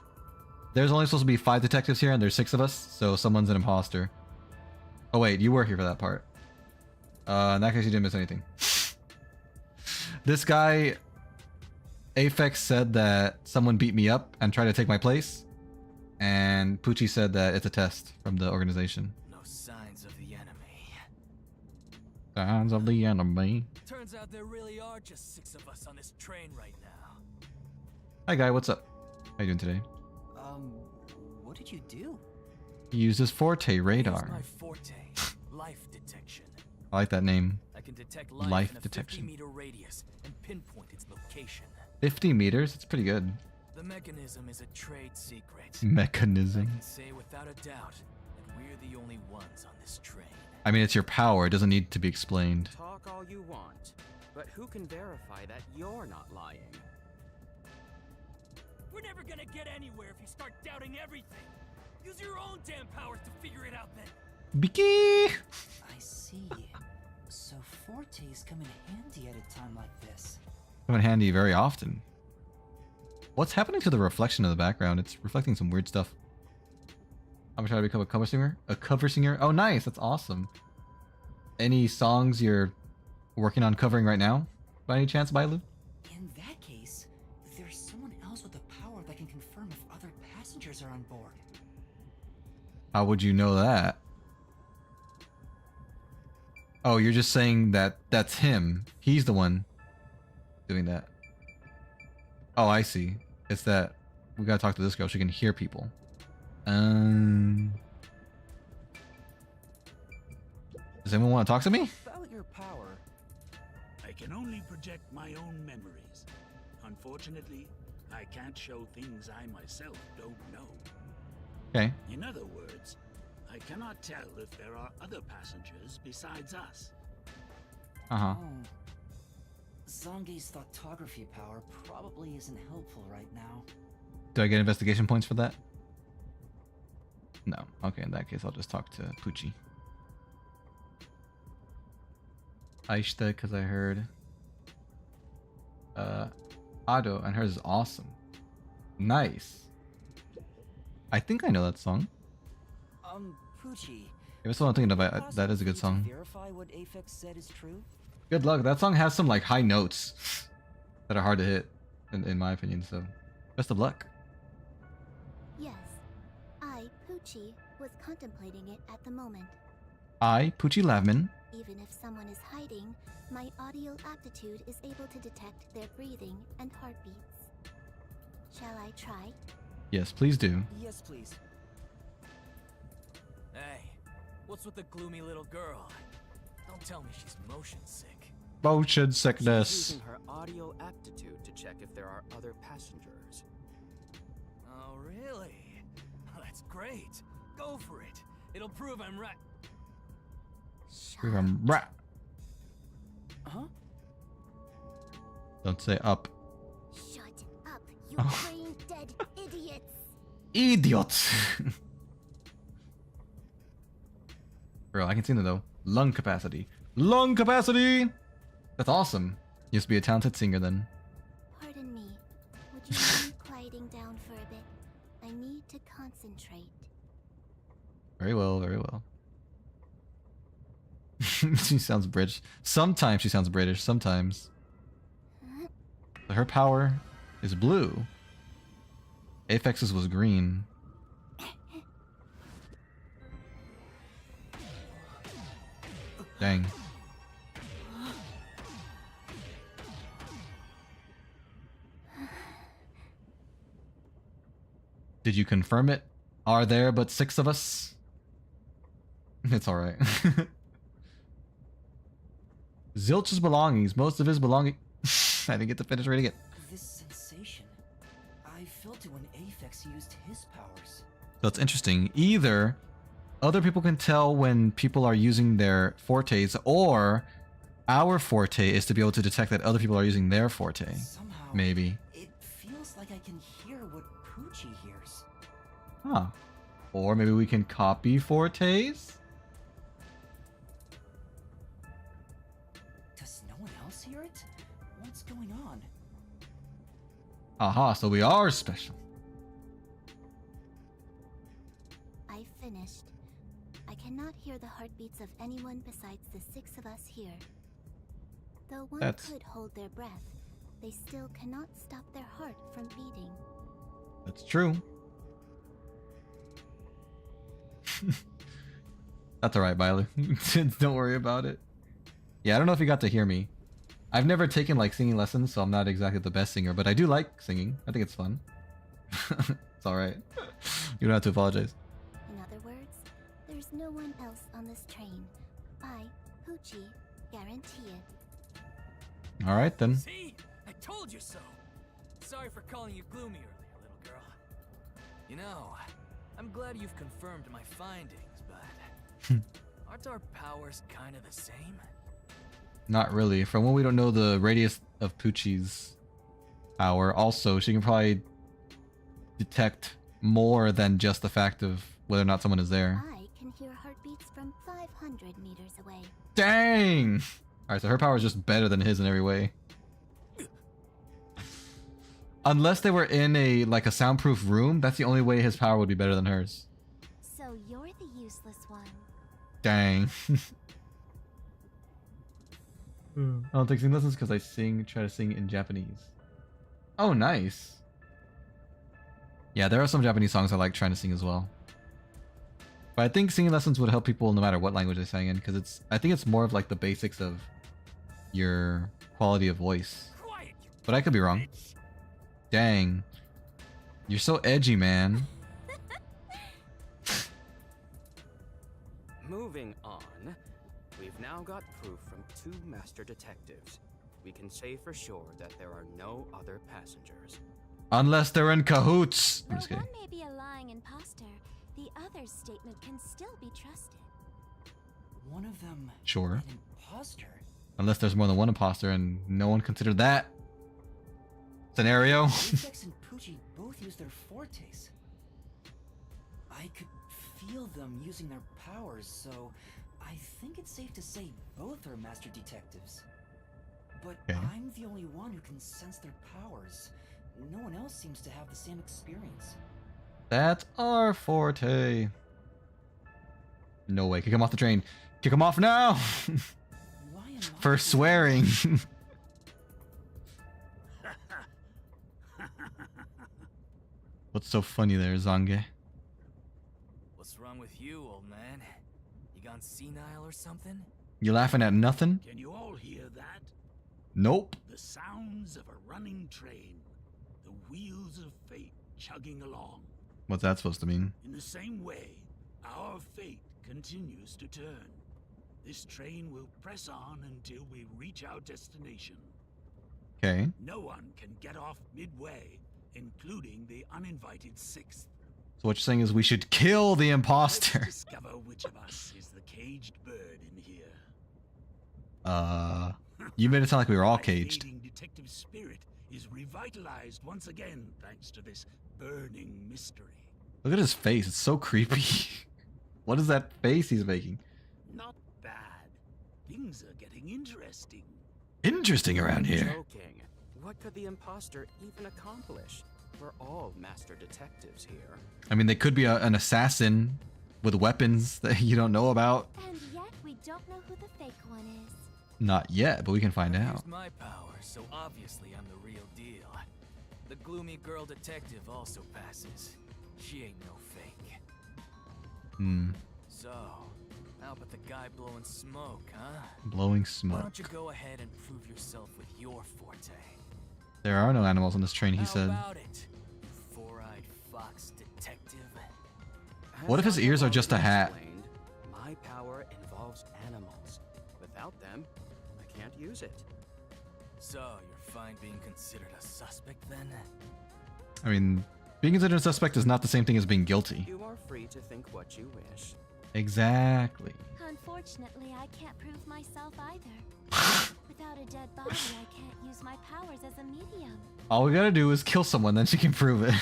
there's only supposed to be 5 detectives here and there's 6 of us, so someone's an imposter. Oh wait, you were here for that part. In that case, you didn't miss anything. This guy, Aphex, said that someone beat me up and tried to take my place, and Poochie said that it's a test from the organization. No signs of the enemy. Signs of the enemy. Turns out there really are just 6 of us on this train right now. Hi guy, what's up? How you doing today? What did you do? He used his forte Here's radar. my forte, life detection. I like that name. I can detect Life life in a detection. 50-meter radius and pinpoint its location. 50 meters? It's pretty good. The mechanism is a trade secret. I Mechanism. can say without a doubt that we're the only ones on this train. I mean, it's your power. It doesn't need to be explained. Talk all you want, but who can verify that you're not lying? We're never gonna get anywhere if you start doubting everything. Use your own damn powers to figure it out then. Biki! I see. So fortes come in handy at a time like this. Come in handy very often. What's happening to the reflection in the background? It's reflecting some weird stuff. I'm trying to become a cover singer. A cover singer? Oh, nice. That's awesome. Any songs you're working on covering right now? By any chance, Bailu? In that case, there's someone else with a power that can confirm if other passengers are on board. How would you know that? Oh, you're just saying that that's him. He's the one doing that. Oh, I see. It's that we gotta talk to this girl. She can hear people. Does anyone want to talk to me? About your power. I can only project my own memories. Unfortunately, I can't show things I myself don't know. Okay. In other words, I cannot tell if there are other passengers besides us. Uh-huh. Oh. Zange's thoughtography power probably isn't helpful right now. Do I get investigation points for that? No. Okay, in that case, I'll just talk to Poochie. Aishta, because I heard Ado, and hers is awesome. Nice. I think I know that song. Poochie. If it's what I'm thinking about, that is a good song. Verify what Aphex said is true? Good luck. That song has some like high notes that are hard to hit, in my opinion. So, best of luck. Yes, I, Poochie, was contemplating it at the moment. I, Poochie Lavman, Even if someone is hiding, my audio aptitude is able to detect their breathing and heartbeats. Shall I try? Yes, please do. Yes, please. Hey, what's with the gloomy little girl? Don't tell me she's motion sick. Motion She's sickness. using her audio aptitude to check if there are other passengers. Oh, really? That's great. Go for it. It'll prove I'm right. Right. Huh? Don't say up. Shut up, you Oh. brain-dead idiots! Idiots. Bro, I can sing them though. Lung capacity. Lung capacity! That's awesome. You used to be a talented singer then. Pardon me. Would you mind quieting down for a bit? I need to concentrate. Very well, very well. She sounds British. Sometimes she sounds British, sometimes. But her power is blue. Apex's was green. Dang. Did you confirm it? Are there but 6 of us? It's alright. Zilch's belongings. Most of his belongings. I didn't get to finish reading it. This sensation. I felt it when Aphex used his powers. So it's interesting. Either other people can tell when people are using their fortes, or our forte is to be able to detect that other people are using their forte. Somehow, Maybe. it feels like I can hear what Poochie hears. Huh. Or maybe we can copy fortes? Does no one else hear it? What's going on? Aha, so we are special. I finished. I cannot hear the heartbeats of anyone besides the 6 of us here. Though one That's- could hold their breath, they still cannot stop their heart from beating. That's true. That's alright, Byler. Don't worry about it. Yeah, I don't know if you got to hear me. I've never taken like singing lessons, so I'm not exactly the best singer, but I do like singing. I think it's fun. It's alright. You don't have to apologize. In other words, there's no one else on this train. I, Poochie, guarantee it. Alright then. See? I told you so. Sorry for calling you gloomy earlier, little girl. You know, I'm glad you've confirmed my findings, but aren't our powers kind of the same? Not really. From what we don't know the radius of Poochie's power, also she can probably detect more than just the fact of whether or not someone is there. I can hear heartbeats from 500 meters away. Dang! Alright, so her power is just better than his in every way. Unless they were in a like a soundproof room, that's the only way his power would be better than hers. So you're the useless one. Dang. I don't take singing lessons because I try to sing in Japanese. Oh, nice. Yeah, there are some Japanese songs I like trying to sing as well. But I think singing lessons would help people no matter what language they sang in, because I think it's more of like the basics of your quality of voice. But I could be wrong. Dang. You're so edgy, man. Moving on, we've now got proof from 2 master detectives. We can say for sure that there are no other passengers. Unless they're in cahoots. I'm Though just kidding. one may be a lying imposter, the other's statement can still be trusted. One of them. Sure. An imposter. Unless there's more than one imposter and no one considered that scenario. Aphex and Poochie both use their fortes. I could feel them using their powers, so I think it's safe to say both are master detectives. But Okay. I'm the only one who can sense their powers. No one else seems to have the same experience. That's our forte. No way. Kick him off the train. Kick him off now. Why am I For swearing. What's so funny there, Zange? What's wrong with you, old man? You gone senile or something? You laughing at nothing? Can you all hear that? Nope. The sounds of a running train. The wheels of fate chugging along. What's that supposed to mean? In the same way, our fate continues to turn. This train will press on until we reach our destination. Okay. No one can get off midway, including the uninvited sixth. So what you're saying is we should kill the imposter. Let's discover which of us is the caged bird in here. You made it sound like we were all My caged. fading detective spirit is revitalized once again thanks to this burning mystery. Look at his face. It's so creepy. What is that face he's making? Not bad. Things are getting interesting. Interesting around here. Joking. What could the imposter even accomplish? We're all master detectives here. I mean, they could be an assassin with weapons that you don't know about. And yet we don't know who the fake one is. Not yet, but we can find I out. used my power, so obviously I'm the real deal. The gloomy girl detective also passes. She ain't no fake. Hmm. So, how about the guy blowing smoke, huh? Blowing Why smoke. don't you go ahead and prove yourself with your forte? There are no animals on this train, he How said. about it, you four-eyed fox detective? What if his As ears I are just a hat? explained, my power involves animals. Without them, I can't use it. So, you're fine being considered a suspect then? I mean, being considered a suspect is not the same thing as being guilty. You are free to think what you wish. Exactly. Unfortunately, I can't prove myself either. Without a dead body, I can't use my powers as a medium. All we gotta do is kill someone, then she can prove it.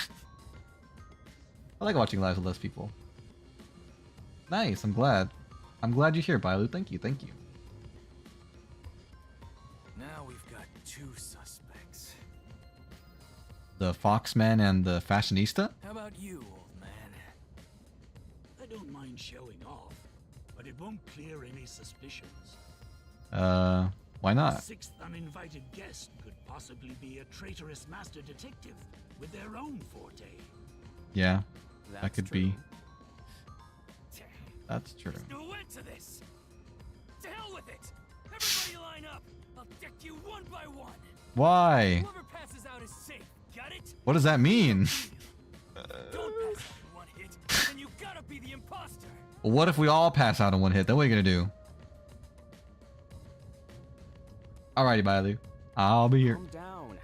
I like watching lives with less people. Nice, I'm glad. I'm glad you're here, Bailu. Thank you, thank you. Now we've got two suspects. The Foxman and the Fashionista? How about you, old man? I don't mind showing off, but it won't clear any suspicions. Why not? Sixth uninvited guest could possibly be a traitorous master detective with their own forte. Yeah, That's that could true. be. That's true. There's no end to this! To hell with it! Everybody line up! I'll deck you one by one! Why? Whoever passes out is safe, got it? What does that mean? Don't pass out in one hit, and you gotta be the imposter! Well, what if we all pass out in one hit? Then what are you gonna do? Alrighty, Bailu. I'll be here. Calm down.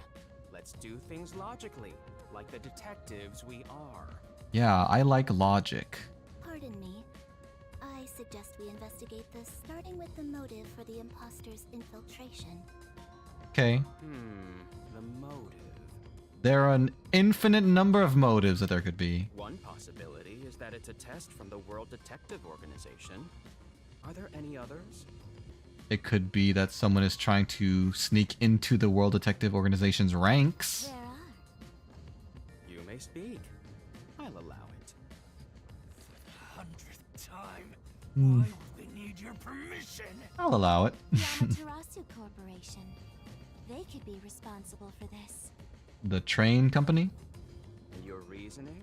Let's do things logically, like the detectives we are. Yeah, I like logic. Pardon me. I suggest we investigate this, starting with the motive for the imposter's infiltration. Okay. The motive. There are an infinite number of motives that there could be. One possibility is that it's a test from the World Detective Organization. Are there any others? It could be that someone is trying to sneak into the World Detective Organization's ranks. There are. You may speak. I'll allow it. 100th time. Hmm. Why would they need your permission? I'll allow it. The Amaterasu Corporation. They could be responsible for this. The train company? And your reasoning?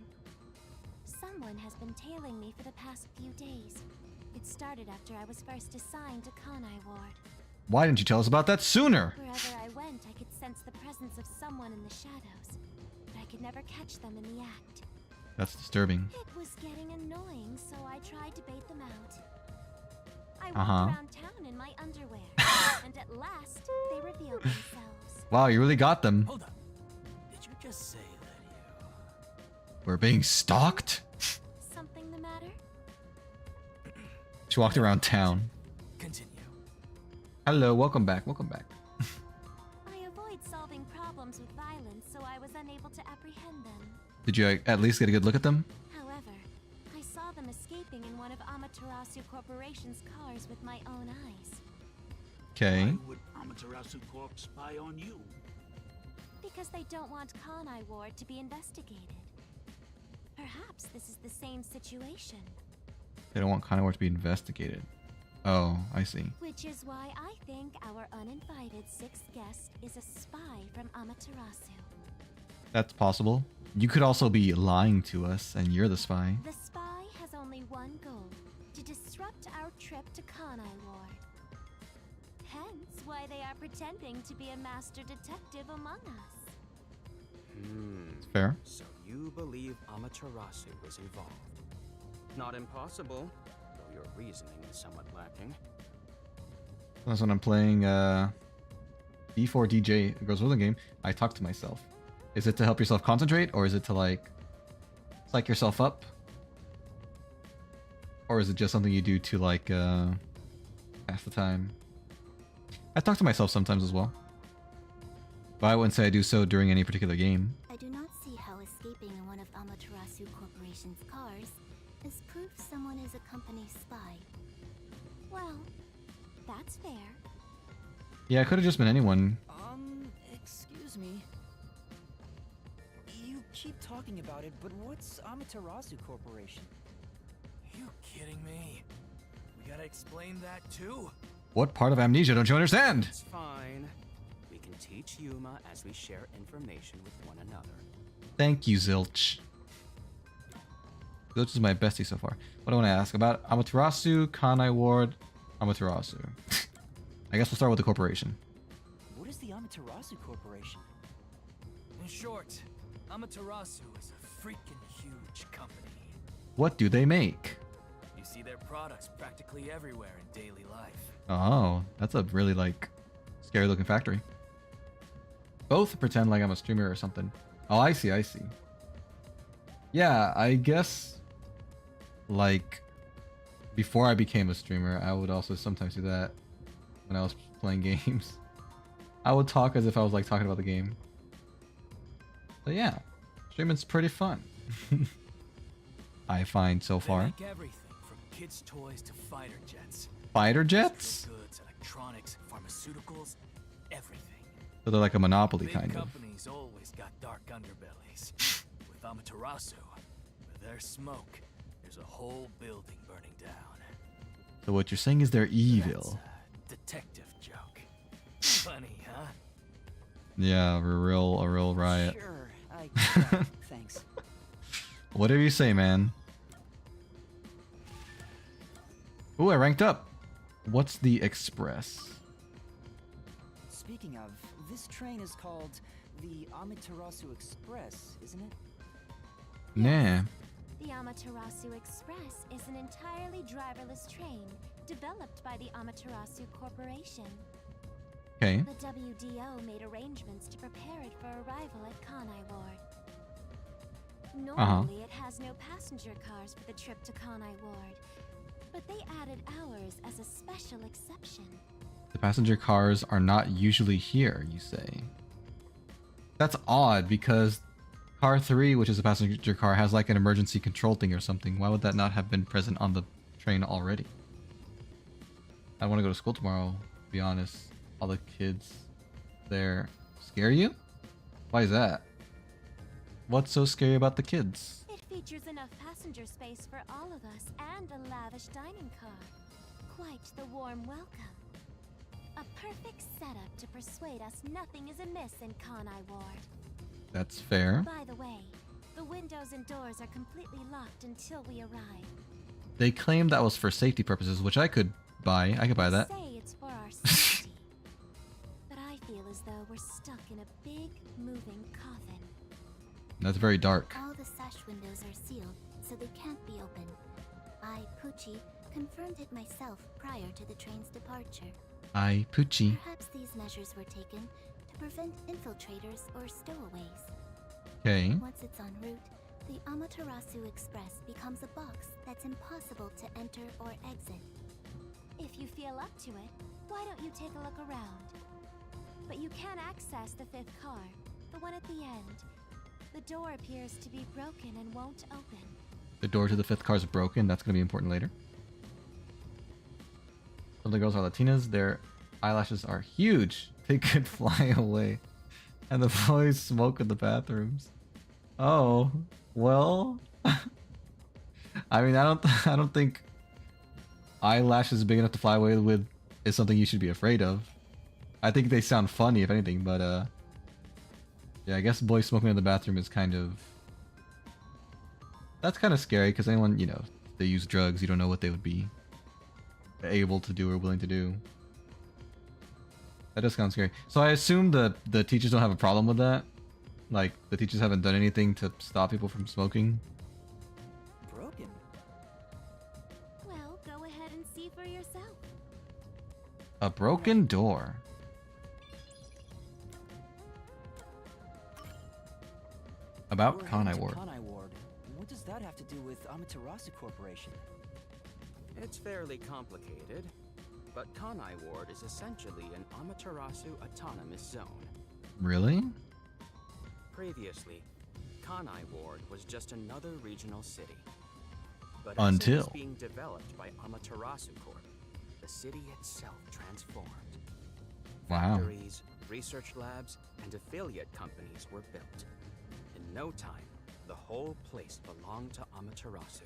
Someone has been tailing me for the past few days. It started after I was first assigned to Kanai Ward. Why didn't you tell us about that sooner? Wherever I went, I could sense the presence of someone in the shadows, but I could never catch them in the act. That's disturbing. It was getting annoying, so I tried to bait them out. I walked Uh-huh. around town in my underwear, and at last, they revealed themselves. Wow, you really got them. Hold on. Did you just say that We're being stalked? Something the matter? She walked around town. you... Continue. Hello, welcome back, welcome back. I avoid solving problems with violence, so I was unable to apprehend them. Did you at least get a good look at them? However, I saw them escaping in one of Amaterasu Corporation's cars with my own eyes. Okay. Why would Amaterasu Corp spy on you? Because they don't want Kanai Ward to be investigated. Perhaps this is the same situation. They don't want Kanai to be investigated. Oh, I see. Which is why I think our uninvited sixth guest is a spy from Amaterasu. That's possible. You could also be lying to us, and you're the spy. The spy has only one goal: to disrupt our trip to Kanai Ward. Hence why they are pretending to be a master detective among us. Fair. So you believe Amaterasu was involved. Not impossible, though your reasoning is somewhat lacking. That's when I'm playing B4DJ, a Girls Ruling game. I talk to myself. Is it to help yourself concentrate, or is it to like psych yourself up? Or is it just something you do to like pass the time? I talk to myself sometimes as well. But I wouldn't say I do so during any particular game. I do not see how escaping in one of Amaterasu Corporation's cars is proof someone is a company spy. Well, that's fair. Yeah, it could have just been anyone. Excuse me. You keep talking about it, but what's Amaterasu Corporation? You kidding me? We gotta explain that too? What part of amnesia don't you understand? It's fine. We can teach Yuma as we share information with one another. Thank you, Zilch. Zilch is my bestie so far. What do I want to ask about Amaterasu, Kanai Ward, Amaterasu? I guess we'll start with the corporation. What is the Amaterasu Corporation? In short, Amaterasu is a freaking huge company. What do they make? You see their products practically everywhere in daily life. Oh, that's a really like scary looking factory. Both pretend like I'm a streamer or something. Oh, I see, I see. Yeah, I guess like before I became a streamer, I would also sometimes do that when I was playing games. I would talk as if I was like talking about the game. But yeah, streaming's pretty fun. I find so They far. make everything from kids' toys to fighter jets. Fighter jets? Industrial goods, electronics, pharmaceuticals, everything. So they're like a monopoly Big kind of. companies always got dark underbellies. With Amaterasu, with their smoke, there's a whole building burning down. So what you're saying is they're evil. That's a detective joke. Funny, huh? Yeah, a real riot. Sure, thanks. Whatever you say, man. Ooh, I ranked up. What's the Express? Speaking of, this train is called the Amaterasu Express, isn't it? Nah. The Amaterasu Express is an entirely driverless train developed by the Amaterasu Corporation. Okay. The WDO made arrangements to prepare it for arrival at Kanai Ward. Normally, it has no passenger cars for the trip to Kanai Ward, but they added ours as a special exception. The passenger cars are not usually here, you say. That's odd because car 3, which is a passenger car, has like an emergency control thing or something. Why would that not have been present on the train already? I want to go to school tomorrow, to be honest. All the kids there scare you? Why is that? What's so scary about the kids? It features enough passenger space for all of us and a lavish dining car. Quite the warm welcome. A perfect setup to persuade us nothing is amiss in Kanai Ward. That's fair. By the way, the windows and doors are completely locked until we arrive. They claim that was for safety purposes, which I could buy. I could buy that. Say it's for our safety. But I feel as though we're stuck in a big, moving coffin. That's very dark. All the sash windows are sealed, so they can't be opened. I, Pucci, confirmed it myself prior to the train's departure. I, Pucci. Perhaps these measures were taken to prevent infiltrators or stowaways. Okay. Once it's en route, the Amaterasu Express becomes a box that's impossible to enter or exit. If you feel up to it, why don't you take a look around? But you can access the 5th car, the one at the end. The door appears to be broken and won't open. The door to the 5th car is broken. That's going to be important later. Some of the girls are Latinas. Their eyelashes are huge. They could fly away. And the boys smoke in the bathrooms. Oh, well. I mean, I don't think eyelashes big enough to fly away with is something you should be afraid of. I think they sound funny, if anything, but yeah, I guess boys smoking in the bathroom is kind of... That's kind of scary, because anyone, you know, if they use drugs, you don't know what they would be able to do or willing to do. That does sound scary. So I assume the teachers don't have a problem with that? Like, the teachers haven't done anything to stop people from smoking? Broken. Well, go ahead and see for yourself. A broken door. About We're heading Kanai to Ward. Kanai Ward. What does that have to do with Amaterasu Corporation? It's fairly complicated, but Kanai Ward is essentially an Amaterasu autonomous zone. Really? Previously, Kanai Ward was just another regional city. But Until. as it was being developed by Amaterasu Corp, the city itself transformed. Wow. Factories, research labs, and affiliate companies were built. In no time, the whole place belonged to Amaterasu.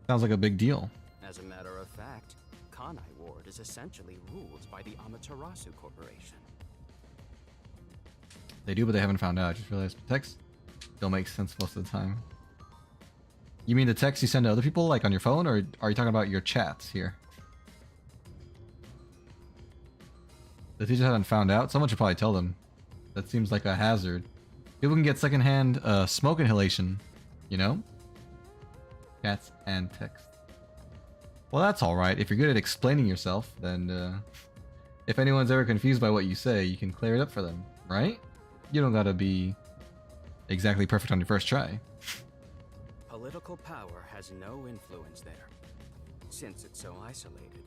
Sounds like a big deal. As a matter of fact, Kanai Ward is essentially ruled by the Amaterasu Corporation. They do, but they haven't found out. I just realized text don't make sense most of the time. You mean the text you send to other people, like on your phone, or are you talking about your chats here? The teachers haven't found out? Someone should probably tell them. That seems like a hazard. People can get secondhand smoke inhalation, you know? Chats and text. Well, that's alright. If you're good at explaining yourself, then if anyone's ever confused by what you say, you can clear it up for them, right? You don't gotta be exactly perfect on your first try. Political power has no influence there. Since it's so isolated,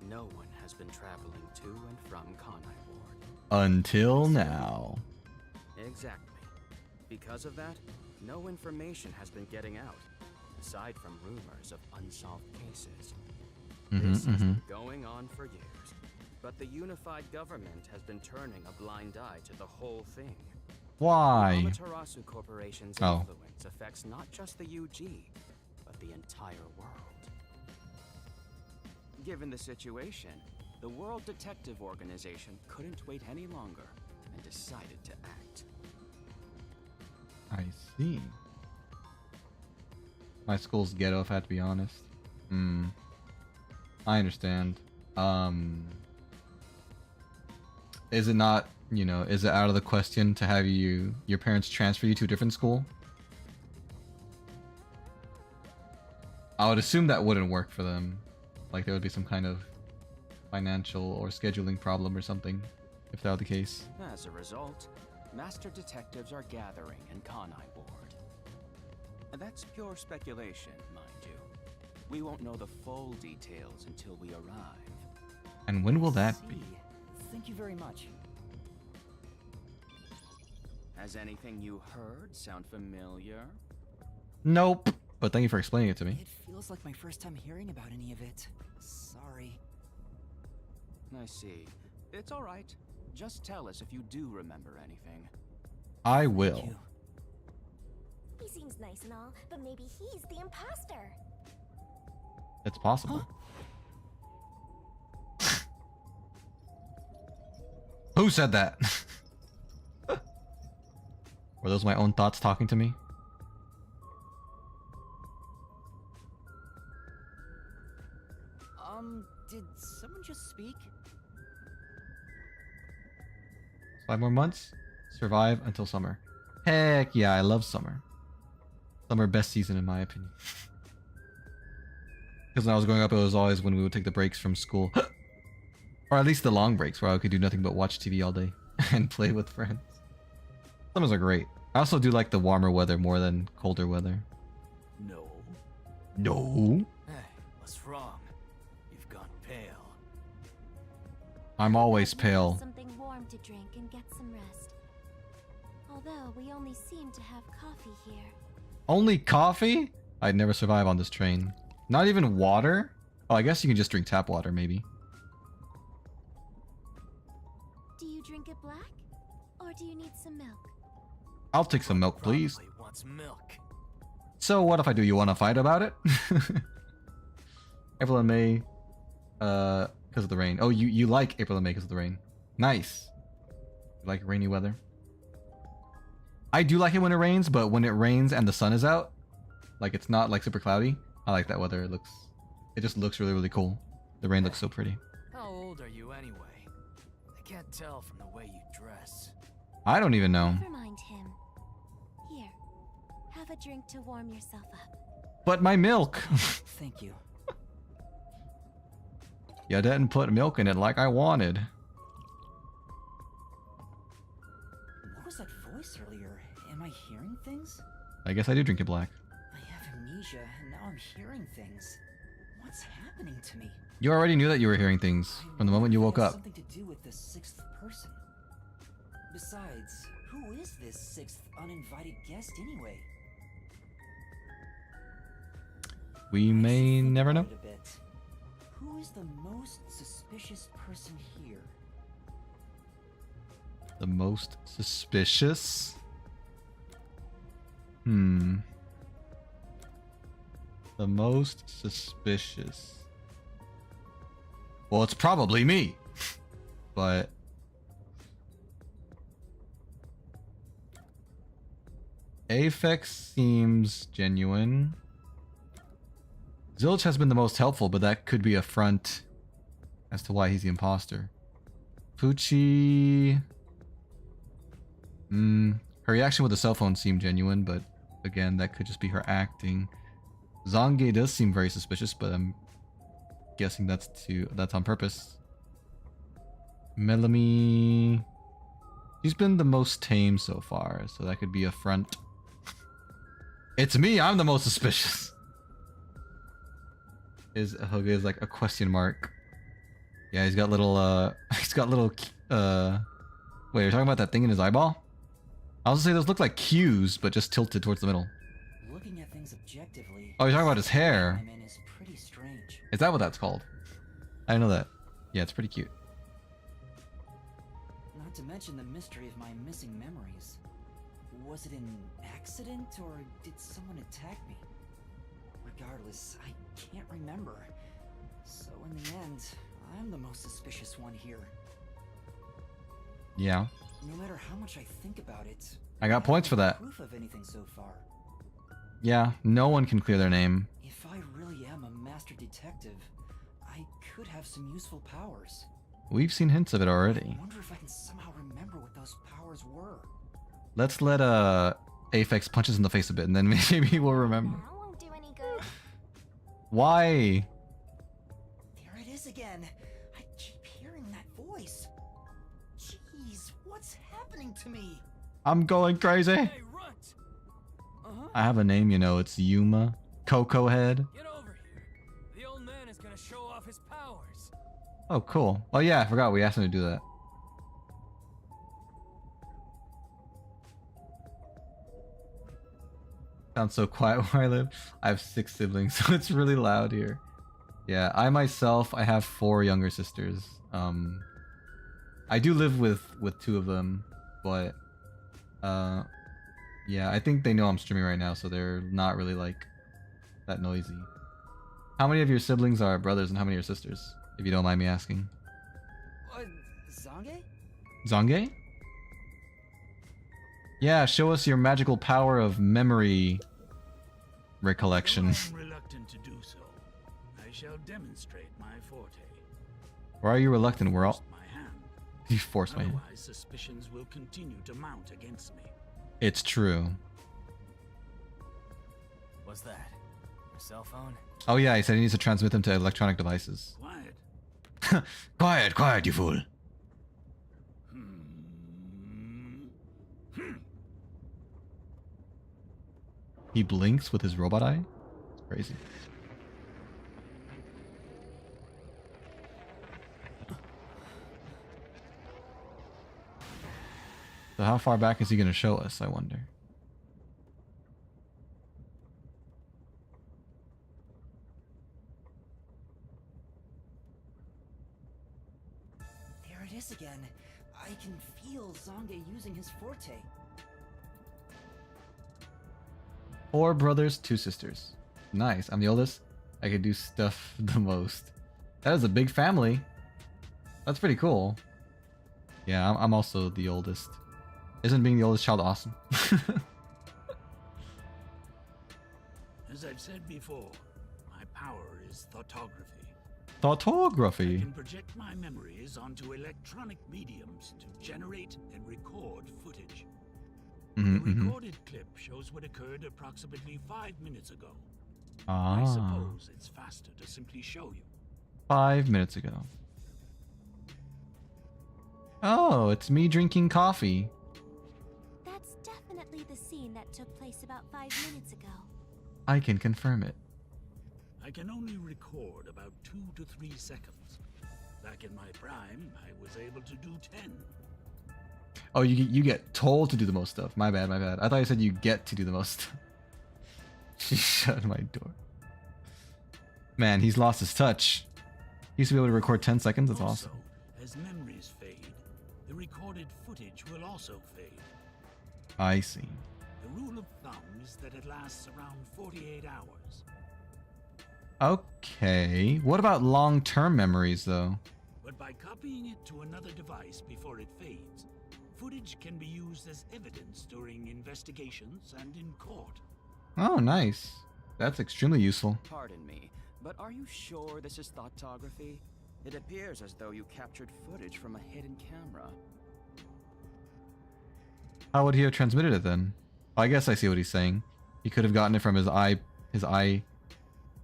no one has been traveling to and from Kanai Ward. Until now. Exactly. Because of that, no information has been getting out, aside from rumors of unsolved cases. This has been going on for years, but the unified government has been turning a blind eye to the whole thing. Why? Amaterasu Corporation's influence affects not just the UG, but the entire world. Given the situation, the World Detective Organization couldn't wait any longer and decided to act. I see. My school's ghetto, if I have to be honest. I understand. Is it not, you know, is it out of the question to have your parents transfer you to a different school? I would assume that wouldn't work for them. Like there would be some kind of financial or scheduling problem or something, if that were the case. As a result, Master Detectives are gathering in Kanai Ward. And that's pure speculation, mind you. We won't know the full details until we arrive. And when will that be? Thank you very much. Has anything you heard sound familiar? Nope. But thank you for explaining it to me. It feels like my first time hearing about any of it. Sorry. I see. It's all right. Just tell us if you do remember anything. I will. Thank you. He seems nice and all, but maybe he's the imposter. It's possible. Who said that? Were those my own thoughts talking to me? Did someone just speak? 5 more months? Survive until summer. Heck yeah, I love summer. Summer best season in my opinion. Because when I was growing up, it was always when we would take the breaks from school. Or at least the long breaks where I could do nothing but watch TV all day and play with friends. Summers are great. I also do like the warmer weather more than colder weather. No. No. Hey, what's wrong? You've gone pale. I'm always pale. Something warm to drink and get some rest. Although we only seem to have coffee here. Only coffee? I'd never survive on this train. Not even water? Oh, I guess you can just drink tap water, maybe. Do you drink it black? Or do you need some milk? I'll take some milk, please. Probably wants milk. So what if I do? You want to fight about it? April and May, because of the rain. Oh, you like April and May because of the rain. Nice. You like rainy weather? I do like it when it rains, but when it rains and the sun is out, like it's not like super cloudy, I like that weather. It just looks really, really cool. The rain looks so pretty. How old are you anyway? I can't tell from the way you dress. I don't even know. Never mind him. Here, have a drink to warm yourself up. But my milk. Thank you. You didn't put milk in it like I wanted. What was that voice earlier? Am I hearing things? I guess I do drink it black. I have amnesia, and now I'm hearing things. What's happening to me? You already knew that you were hearing things from the moment you woke up. Something to do with the sixth person. Besides, who is this sixth uninvited guest anyway? We may never know. A bit. Who is the most suspicious person here? The most suspicious? The most suspicious. Well, it's probably me. But Aphex seems genuine. Zilch has been the most helpful, but that could be a front as to why he's the imposter. Pucci... her reaction with the cell phone seemed genuine, but again, that could just be her acting. Zange does seem very suspicious, but I'm guessing that's on purpose. Melanie... she's been the most tame so far, so that could be a front. It's me, I'm the most suspicious. Is Hoge is like a question mark. Yeah, he's got little wait, you're talking about that thing in his eyeball? I was gonna say those look like Q's, but just tilted towards the middle. Looking at things objectively, Oh, you're talking about his hair. I'm in is pretty strange. Is that what that's called? I know that. Yeah, it's pretty cute. Not to mention the mystery of my missing memories. Was it an accident or did someone attack me? Regardless, I can't remember. So in the end, I'm the most suspicious one here. Yeah. No matter how much I think about it, I got points for that. Proof of anything so far. Yeah, no one can clear their name. If I really am a master detective, I could have some useful powers. We've seen hints of it already. I wonder if I can somehow remember what those powers were. Let's let Aphex punch us in the face a bit, and then maybe we'll remember. That won't do any good. Why? There it is again. I keep hearing that voice. Jeez, what's happening to me? I'm going crazy. Hey, Runt! I have a name, you know. It's Yuma. Coco Head. Get over here. The old man is gonna show off his powers. Oh, cool. Oh yeah, I forgot we asked him to do that. Sounds so quiet where I live. I have 6 siblings, so it's really loud here. Yeah, I myself, I have 4 younger sisters. I do live with 2 of them, but yeah, I think they know I'm streaming right now, so they're not really like that noisy. How many of your siblings are brothers and how many are sisters? If you don't mind me asking. Zange? Zange? Yeah, show us your magical power of memory recollection. Though I am reluctant to do so. I shall demonstrate my forte. Why are you reluctant? We're all... My hand. You forced my hand. Otherwise, suspicions will continue to mount against me. It's true. What's that? Your cell phone? Oh yeah, he said he needs to transmit them to electronic devices. Quiet. Quiet, quiet, you fool. He blinks with his robot eye? It's crazy. So how far back is he going to show us, I wonder? There it is again. I can feel Zange using his forte. 4 brothers, 2 sisters. Nice. I'm the oldest. I can do stuff the most. That is a big family. That's pretty cool. Yeah, I'm also the oldest. Isn't being the oldest child awesome? As I've said before, my power is thoughtography. I Photography. can project my memories onto electronic mediums to generate and record footage. The recorded clip shows what occurred approximately 5 minutes ago. I Ah, suppose it's faster to simply show you. 5 minutes ago. Oh, it's me drinking coffee. That's definitely the scene that took place about 5 minutes ago. I can confirm it. I can only record about 2 to 3 seconds. Back in my prime, I was able to do 10. Oh, you get told to do the most stuff. My bad, my bad. I thought you said you get to do the most stuff. She shut my door. Man, he's lost his touch. He used to be able to record 10 seconds. That's Also, awesome. as memories fade, the recorded footage will also fade. I see. The rule of thumb is that it lasts around 48 hours. Okay. What about long-term memories, though? But by copying it to another device before it fades, footage can be used as evidence during investigations and in court. Oh, nice. That's extremely useful. Pardon me, but are you sure this is photography? It appears as though you captured footage from a hidden camera. How would he have transmitted it then? I guess I see what he's saying. He could have gotten it from his eye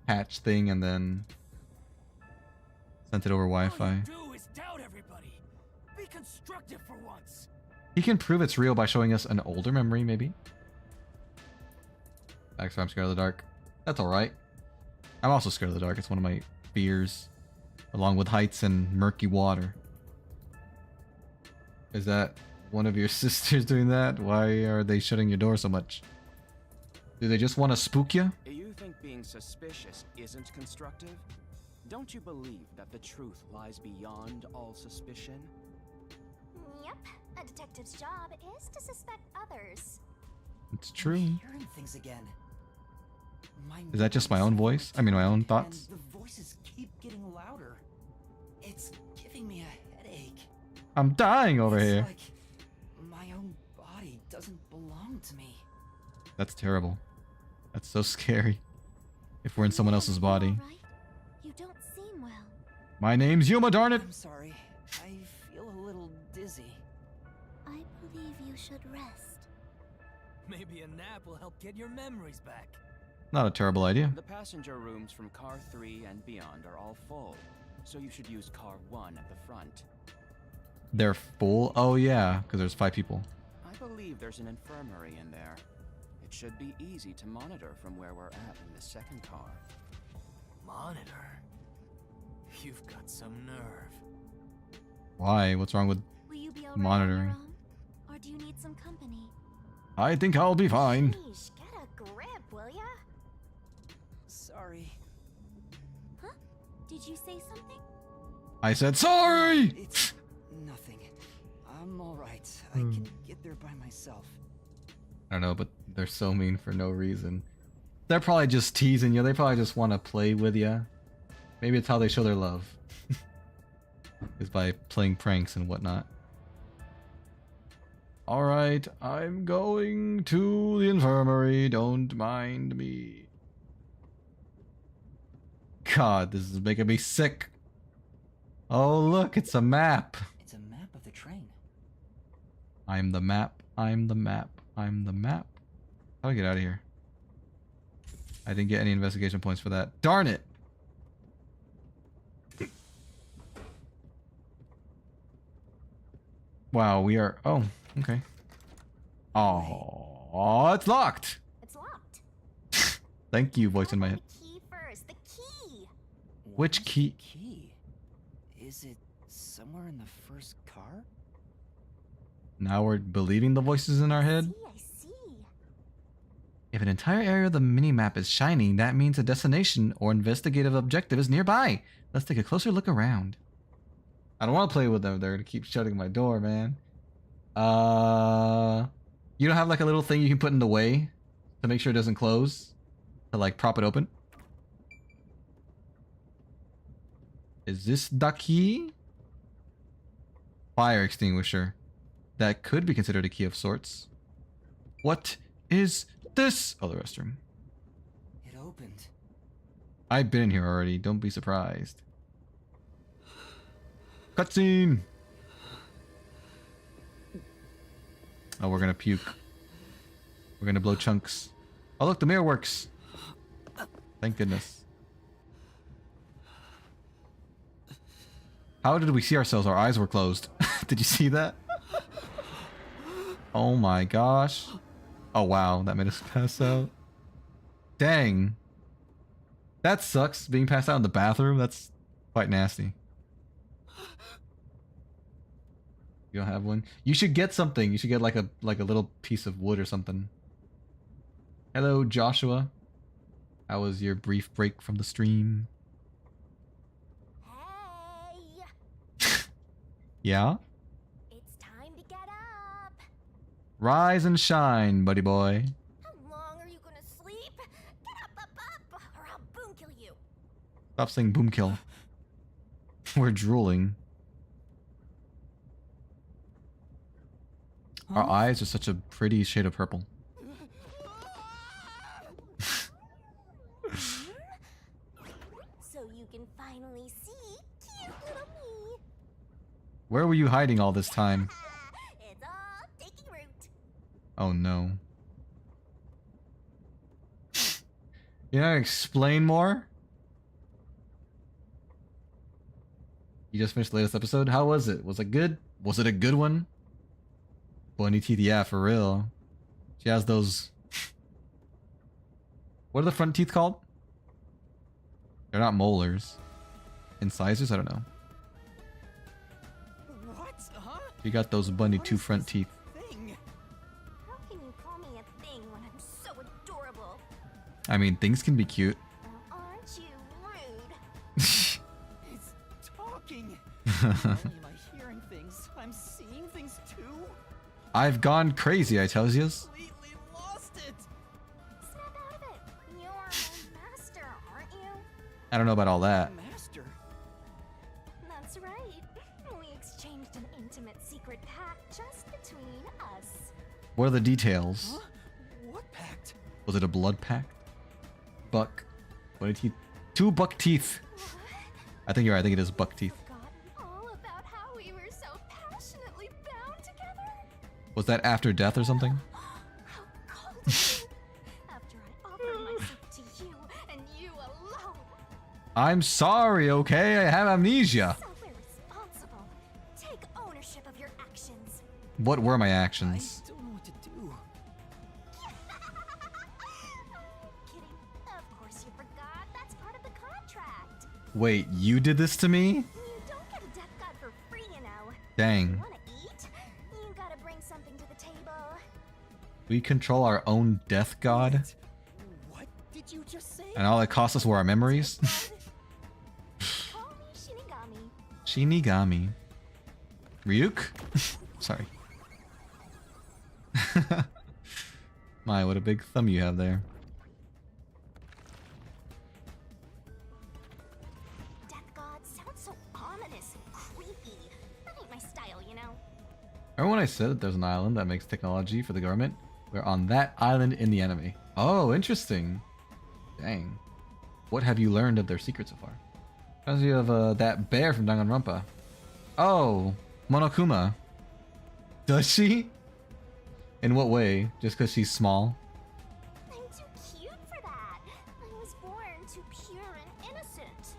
patch thing and then sent it over Wi-Fi. All you do is doubt everybody. Be constructive for once. He can prove it's real by showing us an older memory, maybe. That's why I'm scared of the dark. That's alright. I'm also scared of the dark. It's one of my fears. Along with heights and murky water. Is that one of your sisters doing that? Why are they shutting your door so much? Do they just want to spook you? You think being suspicious isn't constructive? Don't you believe that the truth lies beyond all suspicion? Yep, a detective's job is to suspect others. It's true. I'm hearing things again. Is that just my own voice? I mean, my own thoughts? And the voices keep getting louder. It's giving me a headache. I'm dying over It's here. like my own body doesn't belong to me. That's terrible. That's so scary. If we're in someone else's body. All right? You don't seem well. My name's Yuma, darn it! I'm sorry. I feel a little dizzy. I believe you should rest. Maybe a nap will help get your memories back. Not a terrible idea. The passenger rooms from car 3 and beyond are all full, so you should use car 1 at the front. They're full? Oh yeah, because there's 5 people. I believe there's an infirmary in there. It should be easy to monitor from where we're at in the second car. Monitor? You've got some nerve. Why? What's wrong with... Will you be alright Monitoring. on your own? Or do you need some company? I think I'll be fine. Sheesh, get a grip, will ya? Sorry. Huh? Did you say something? I said sorry! It's nothing. I'm alright. I can get there by myself. I don't know, but they're so mean for no reason. They're probably just teasing you. They probably just want to play with you. Maybe it's how they show their love. Is by playing pranks and whatnot. Alright, I'm going to the infirmary. Don't mind me. God, this is making me sick. Oh, look, it's a map. It's a map of the train. I'm the map. I'm the map. I'm the map. How do I get out of here? I didn't get any investigation points for that. Darn it! Wow, we are... Oh, okay. Oh, it's locked! It's locked. Thank you, voice in my head. The key first. The key. Which Where's key? the key? Is it somewhere in the first car? Now we're believing the voices in our head? I see. If an entire area of the mini-map is shining, that means a destination or investigative objective is nearby. Let's take a closer look around. I don't want to play with them. They're going to keep shutting my door, man. You don't have like a little thing you can put in the way to make sure it doesn't close? To like prop it open? Is this the key? Fire extinguisher. That could be considered a key of sorts. What is this? Oh, the restroom. It opened. I've been in here already. Don't be surprised. Cutscene. Oh, we're gonna puke. We're gonna blow chunks. Oh look, the mirror works. Thank goodness. How did we see ourselves? Our eyes were closed. Did you see that? Oh my gosh. Oh wow, that made us pass out. Dang. That sucks, being passed out in the bathroom. That's quite nasty. You don't have one? You should get something. You should get like a little piece of wood or something. Hello, Joshua. How was your brief break from the stream? Hey! Yeah? It's time to get up! Rise and shine, buddy boy. How long are you gonna sleep? Get up, or I'll boom kill you! Stop saying boom kill. We're drooling. Our eyes are such a pretty shade of purple. So you can finally see cute little me. Where were you hiding all this time? It's all taking root. Oh no. You know, explain more? You just finished the latest episode? How was it? Was it good? Was it a good one? Bunny teeth, yeah, for real. She has those... What are the front teeth called? They're not molars. Incisors? I don't know. What? Huh? You got those bunny What two is front this teeth. thing? How can you call me a thing when I'm so adorable? I mean, things can be cute. Well, aren't you rude? It's talking. Not only am I hearing things, I'm seeing things too. I've gone crazy, I tells yous. Completely lost it. Snap out of it. You're my master, aren't you? I don't know about all that. Master. That's right. We exchanged an intimate secret pact just between us. What are the details? Huh? What pact? Was it a blood pact? Buck. Bunny teeth. 2 buck teeth. I think you're right. I think it is buck teeth. Forgotten all about how we were so passionately bound together. Was that after death or something? How cold of you. After I offered myself to you and you alone. I'm sorry, okay? I have amnesia. So irresponsible. Take ownership of your actions. What were my I actions? don't know what to do. Kidding. Of course you forgot. That's part of the contract. Wait, you did this to me? You don't get a death god for free, you know. Dang. Wanna eat? You gotta bring something to the table. We control our own death god? What did you just say? And all it costs us were our memories? Call me Shinigami. Shinigami. Ryuk? Sorry. My, what a big thumb you have there. Death god sounds so ominous and creepy. That ain't my style, you know. Remember when I said that there's an island that makes technology for the government? We're on that island in the anime. Oh, interesting. Dang. What have you learned of their secret so far? Reminds me of that bear from Danganronpa. Oh, Monokuma. Does she? In what way? Just because she's small? I'm too cute for that. I was born too pure and innocent.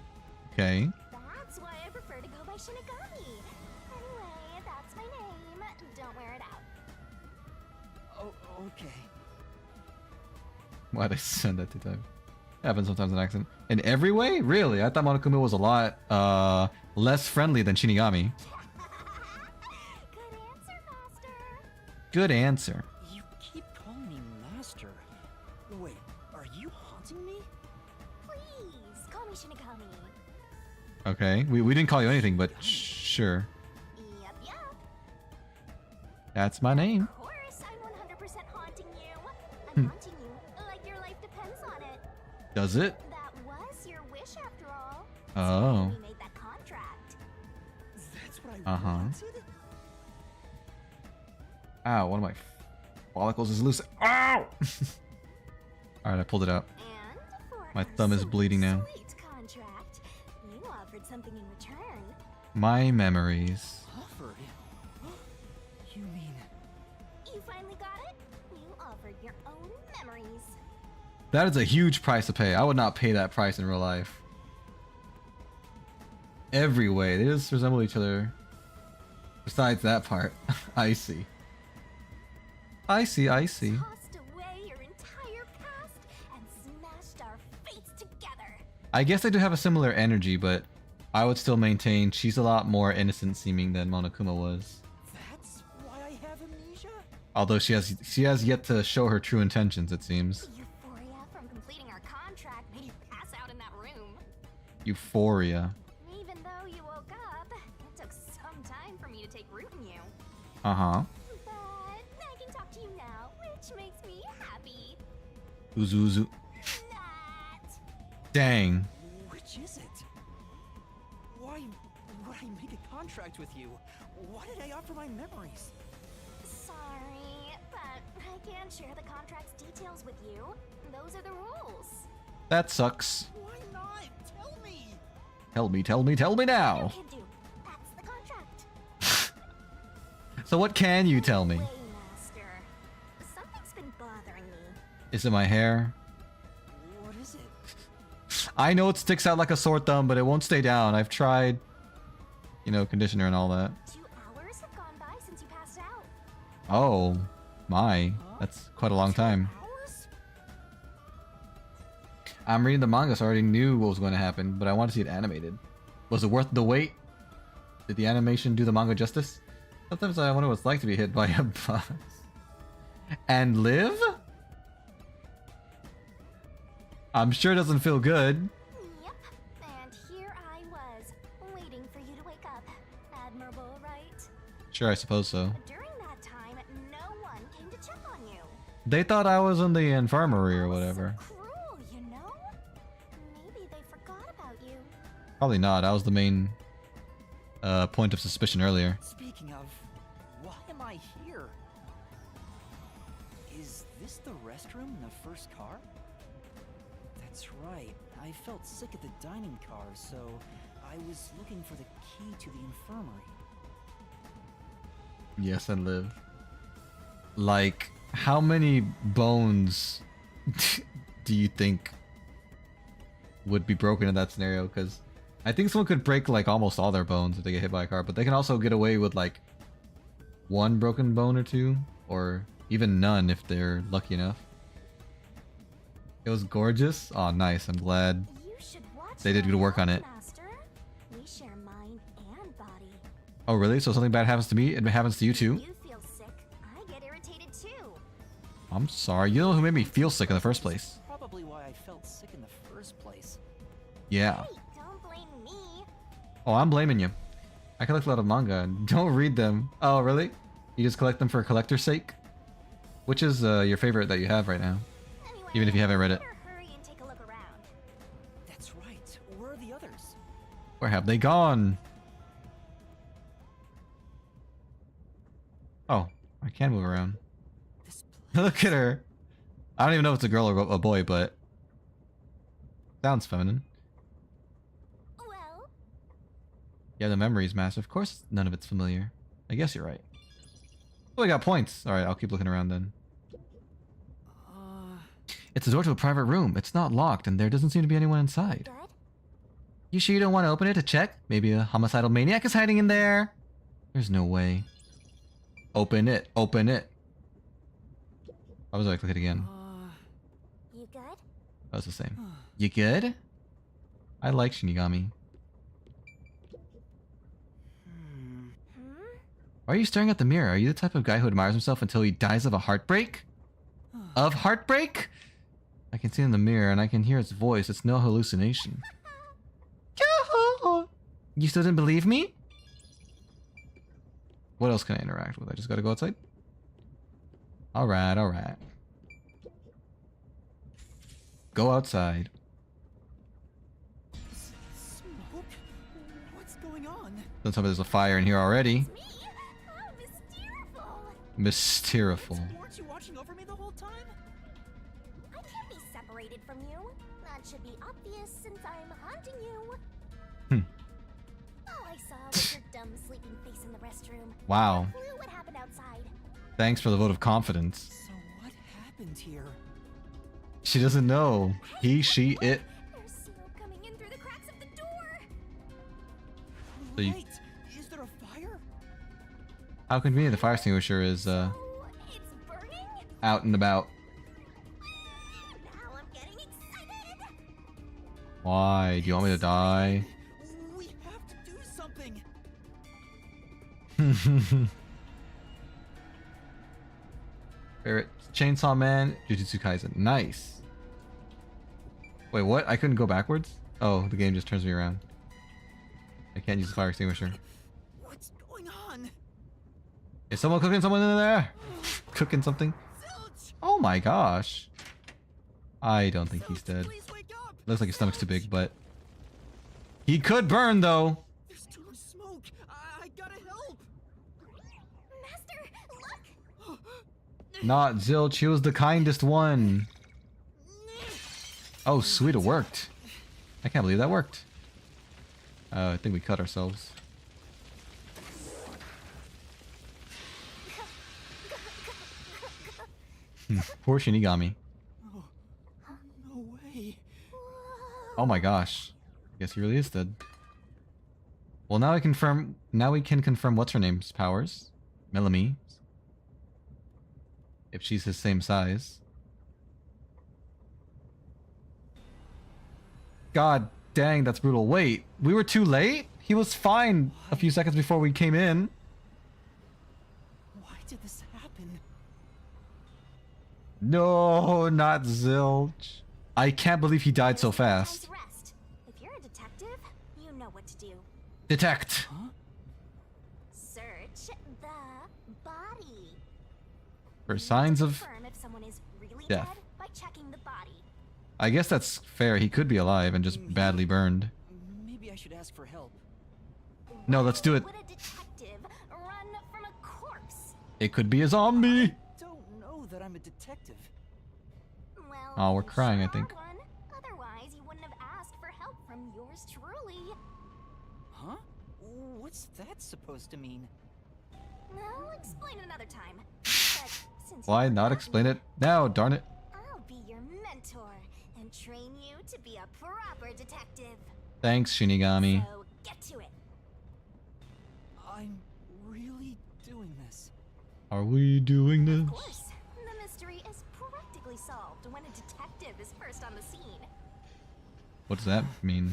Okay. That's why I prefer to go by Shinigami. Anyway, that's my name. Don't wear it out. Oh, okay. Why'd I send that 2 times? Happens sometimes in accident. In every way? Really? I thought Monokuma was a lot less friendly than Shinigami. Good answer, Master. Good answer. You keep calling me master. Wait, are you haunting me? Please, call me Shinigami. Okay. We didn't call you anything, but sure. Yup, yup. That's my name. Of course, I'm 100% haunting you. Hmm. I'm haunting you like your life depends on it. Does it? That was your wish after all. Oh. We made that contract. That's what I Uh-huh. wanted? Ow, one of my follicles is loose. Ow! Alright, I pulled it out. And for My our thumb is bleeding now. Sweet contract, you offered something in return. My memories. Offered? You mean... You finally got it? You offered your own memories. That is a huge price to pay. I would not pay that price in real life. Every way. They just resemble each other. Besides that part. I see. I see, I see. Tossed away your entire past and smashed our fates together. I guess they do have a similar energy, but I would still maintain she's a lot more innocent seeming than Monokuma was. That's why I have amnesia? Although she has yet to show her true intentions, it seems. Euphoria from completing our contract made you pass out in that room. Euphoria. Even though you woke up, it took some time for me to take root in you. Uh-huh. But I can talk to you now, which makes me happy. Uzuzu. That. Dang. Which is it? Why would I make a contract with you? Why did I offer my memories? Sorry, but I can't share the contract's details with you. Those are the rules. That sucks. Why not? Tell me! Tell me now. You can do. That's the contract. So what can you tell me? Waymaster. Something's been bothering me. Is it my hair? What is it? I know it sticks out like a sore thumb, but it won't stay down. I've tried, you know, conditioner and all that. 2 hours have gone by since you passed out. Oh, my. That's quite a long time. Hours? I'm reading the manga, so I already knew what was going to happen, but I want to see it animated. Was it worth the wait? Did the animation do the manga justice? Sometimes I wonder what it's like to be hit by a bus. And live? I'm sure it doesn't feel good. Yep. And here I was, waiting for you to wake up. Admirable, right? Sure, I suppose so. During that time, no one came to check on you. They thought I was in the infirmary or whatever. So cruel, you know? Maybe they forgot about you. Probably not. I was the main point of suspicion earlier. Speaking of, why am I here? Is this the restroom in the first car? That's right. I felt sick at the dining car, so I was looking for the key to the infirmary. Yes, and live. Like, how many bones do you think would be broken in that scenario? Because I think someone could break like almost all their bones if they get hit by a car, but they can also get away with like one broken bone or two, or even none if they're lucky enough. It was gorgeous. Oh, nice. I'm glad You should watch they did my good work on health, it. Master. We share mind and body. Oh, really? So something bad happens to me, it happens to you too? You feel sick. I get irritated too. I'm sorry. You know who made me feel sick in the first place? Probably why I felt sick in the first place. Yeah. Hey, don't blame me. Oh, I'm blaming you. I collect a lot of manga and don't read them. Oh, really? You just collect them for collector's sake? Which is your favorite that you have right now? Anyway, Even if you haven't read it. better hurry and take a look around. That's right. Where are the others? Where have they gone? Oh, I can move around. This place. Look at her. I don't even know if it's a girl or a boy, but sounds feminine. Well, Yeah, the memories, master. Of course, none of it's familiar. I guess you're right. Oh, I got points. All right, I'll keep looking around then. It's a door to a private room. It's not locked, and there doesn't seem to be anyone inside. good. You sure you don't want to open it to check? Maybe a homicidal maniac is hiding in there? There's no way. Open it. Open it. Why was I click it again? You good? That was the same. You good? I like Shinigami. Hmm? Why are you staring at the mirror? Are you the type of guy who admires himself until he dies of a heartbreak? Of heartbreak? I can see in the mirror and I can hear its voice. It's no hallucination. You still didn't believe me? What else can I interact with? I just gotta go outside? Alright, alright. Go outside. Smoke? What's going on? Don't tell me there's a fire in here already. Me? Oh, mysteriful. Mysteriful. Weren't you watching over me the whole time? I can't be separated from you. That should be obvious since I'm haunting you. All I saw was your dumb sleeping face in the restroom. Wow. No clue what happened outside. Thanks for the vote of confidence. So what happened here? She doesn't know. He, she, it. There's smoke coming in through the cracks of the door. So you- Wait, is there a fire? How convenient the fire extinguisher is Oh, it's burning? out and about. Now I'm getting excited. Why? Do you want me to die? We have to do something. Favorite Chainsaw Man, Jujutsu Kaisen. Nice. Wait, what? I couldn't go backwards? Oh, the game just turns me around. I can't use the fire extinguisher. What's going on? Is someone cooking someone in there? Cooking something? Zilch! Oh my gosh. I don't think he's dead. Please wake up! Looks like his stomach's too big, but... He could burn, though! There's too much smoke. I gotta help. Master, look. Not Zilch, he was the kindest one. Oh, sweet, it worked. I can't believe that worked. I think we cut ourselves. Poor Shinigami. Oh, no way. Oh my gosh. Guess he really is dead. Well, now we can confirm what's her name's powers. Melanie. If she's his same size. God dang, that's brutal. Wait, we were too late? He was fine a few seconds before we came in. Why did this happen? No, not Zilch. I can't believe he died so fast. Rest. If you're a detective, you know what to do. Detect. Huh? Search the body. For signs of... Confirm if someone is really death. dead by checking the body. I guess that's fair. He could be alive and just badly burned. Maybe I should ask for help. No, let's do it. Would a detective run from a corpse? It could be a zombie. I don't know that I'm a detective. Well, Oh, we're you crying, I sure think. are one. Otherwise, you wouldn't have asked for help from yours truly. Huh? What's that supposed to mean? I'll explain another time. But since Why you're not not explain here, it now? Darn it. I'll be your mentor and train you to be a proper detective. Thanks, Shinigami. So get to it. I'm really doing this. Are we doing this? Of course, the mystery is practically solved when a detective is first on the scene. What does that mean?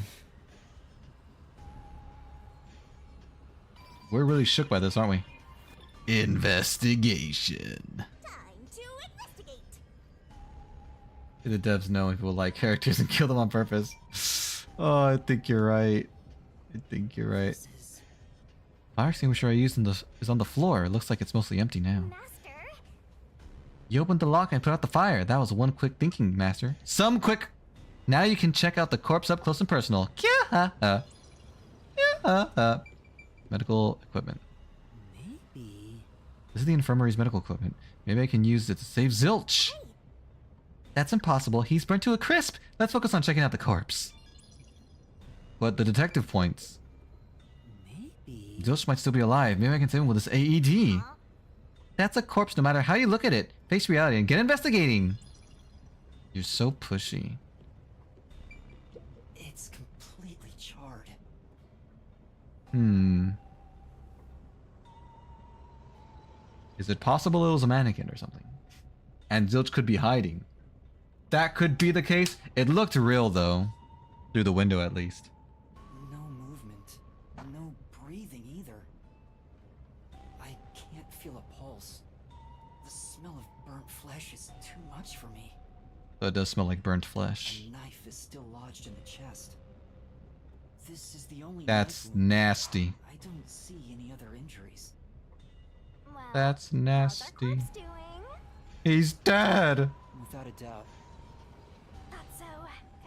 We're really shook by this, aren't we? Investigation. Time to investigate. The devs know if we'll like characters and kill them on purpose. Oh, I think you're right. I think you're right. This is... Fire extinguisher I used is on the floor. It looks like it's mostly empty now. Master, You opened the lock and put out the fire. That was one quick thinking, Master. Some quick. Now you can check out the corpse up close and personal. Yeah. Medical equipment. Maybe... This is the infirmary's medical equipment. Maybe I can use it to save Zilch. That's impossible. He's burnt to a crisp. Let's focus on checking out the corpse. But the detective points. Maybe... Zilch might still be alive. Maybe I can save him with this AED. That's a corpse no matter how you look at it. Face reality and get investigating. You're so pushy. It's completely charred. Is it possible it was a mannequin or something? And Zilch could be hiding. That could be the case. It looked real though. Through the window at least. No movement. No breathing either. I can't feel a pulse. The smell of burnt flesh is too much for me. So it does smell like burnt flesh. A knife is still lodged in the chest. This is the only That's knife wound. nasty. I don't see any other injuries. well, That's how's our nasty. corpse doing? He's dead. Without a doubt. Thought so.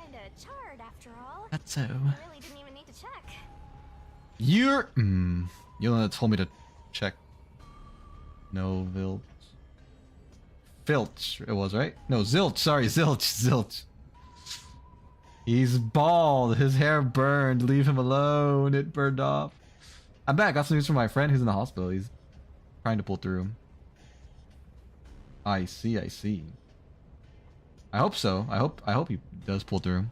Kinda charred after all. That's so. I really didn't even need to check. You're the one that told me to check. No, Vilch. Filch, it was, right? No, Zilch. Sorry, Zilch. He's bald. His hair burned. Leave him alone. It burned off. I'm back. Got some news from my friend who's in the hospital. He's trying to pull through. I see. I see. I hope so. I hope he does pull through.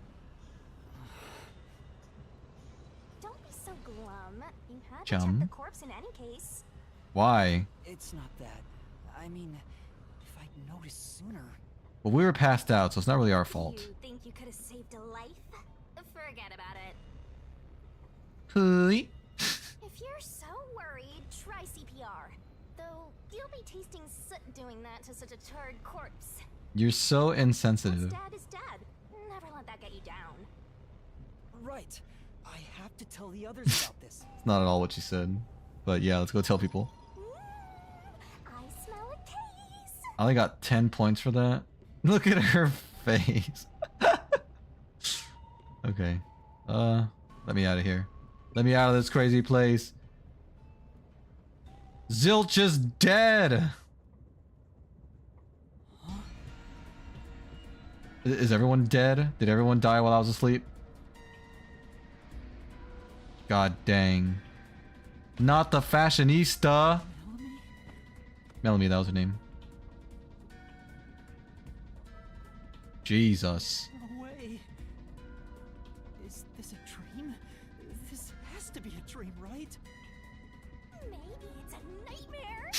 Don't be so glum. You had to Chum. check the corpse in any case. Why? It's not that. I mean, if I'd noticed sooner. Well, we were passed out, so it's not really our fault. You think you could have saved a life? Forget about it. Hey. If you're so worried, try CPR. Though you'll be tasting soot doing that to such a turd corpse. You're so What's insensitive. dead is dead. Never let that get you down. Right. I have to tell the others about this. It's not at all what she said. But yeah, let's go tell people. I smell a case. I only got 10 points for that. Look at her face. Okay. Let me out of here. Let me out of this crazy place. Zilch is dead. Is everyone dead? Did everyone die while I was asleep? God dang. Not the fashionista. Melanie, that was her name. Jesus. No way. Is this a dream? This has to be a dream, right? Maybe it's a nightmare.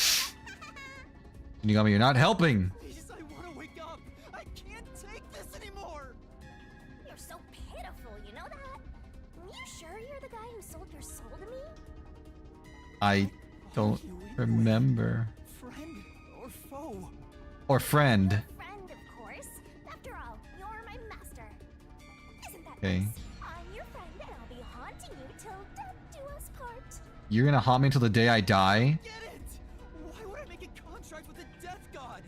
Shinigami, you're not helping. Please, I want to wake up. I can't take this anymore. You're so pitiful, you know that? You sure you're the guy who sold your soul to me? I don't remember. Friend or foe? Or friend. Friend, of course. After all, you're my master. Isn't that Okay. nice? I'm your friend and I'll be haunting you till death do us part. You're gonna haunt me until the day I die? Get it! Why would I make a contract with a death god?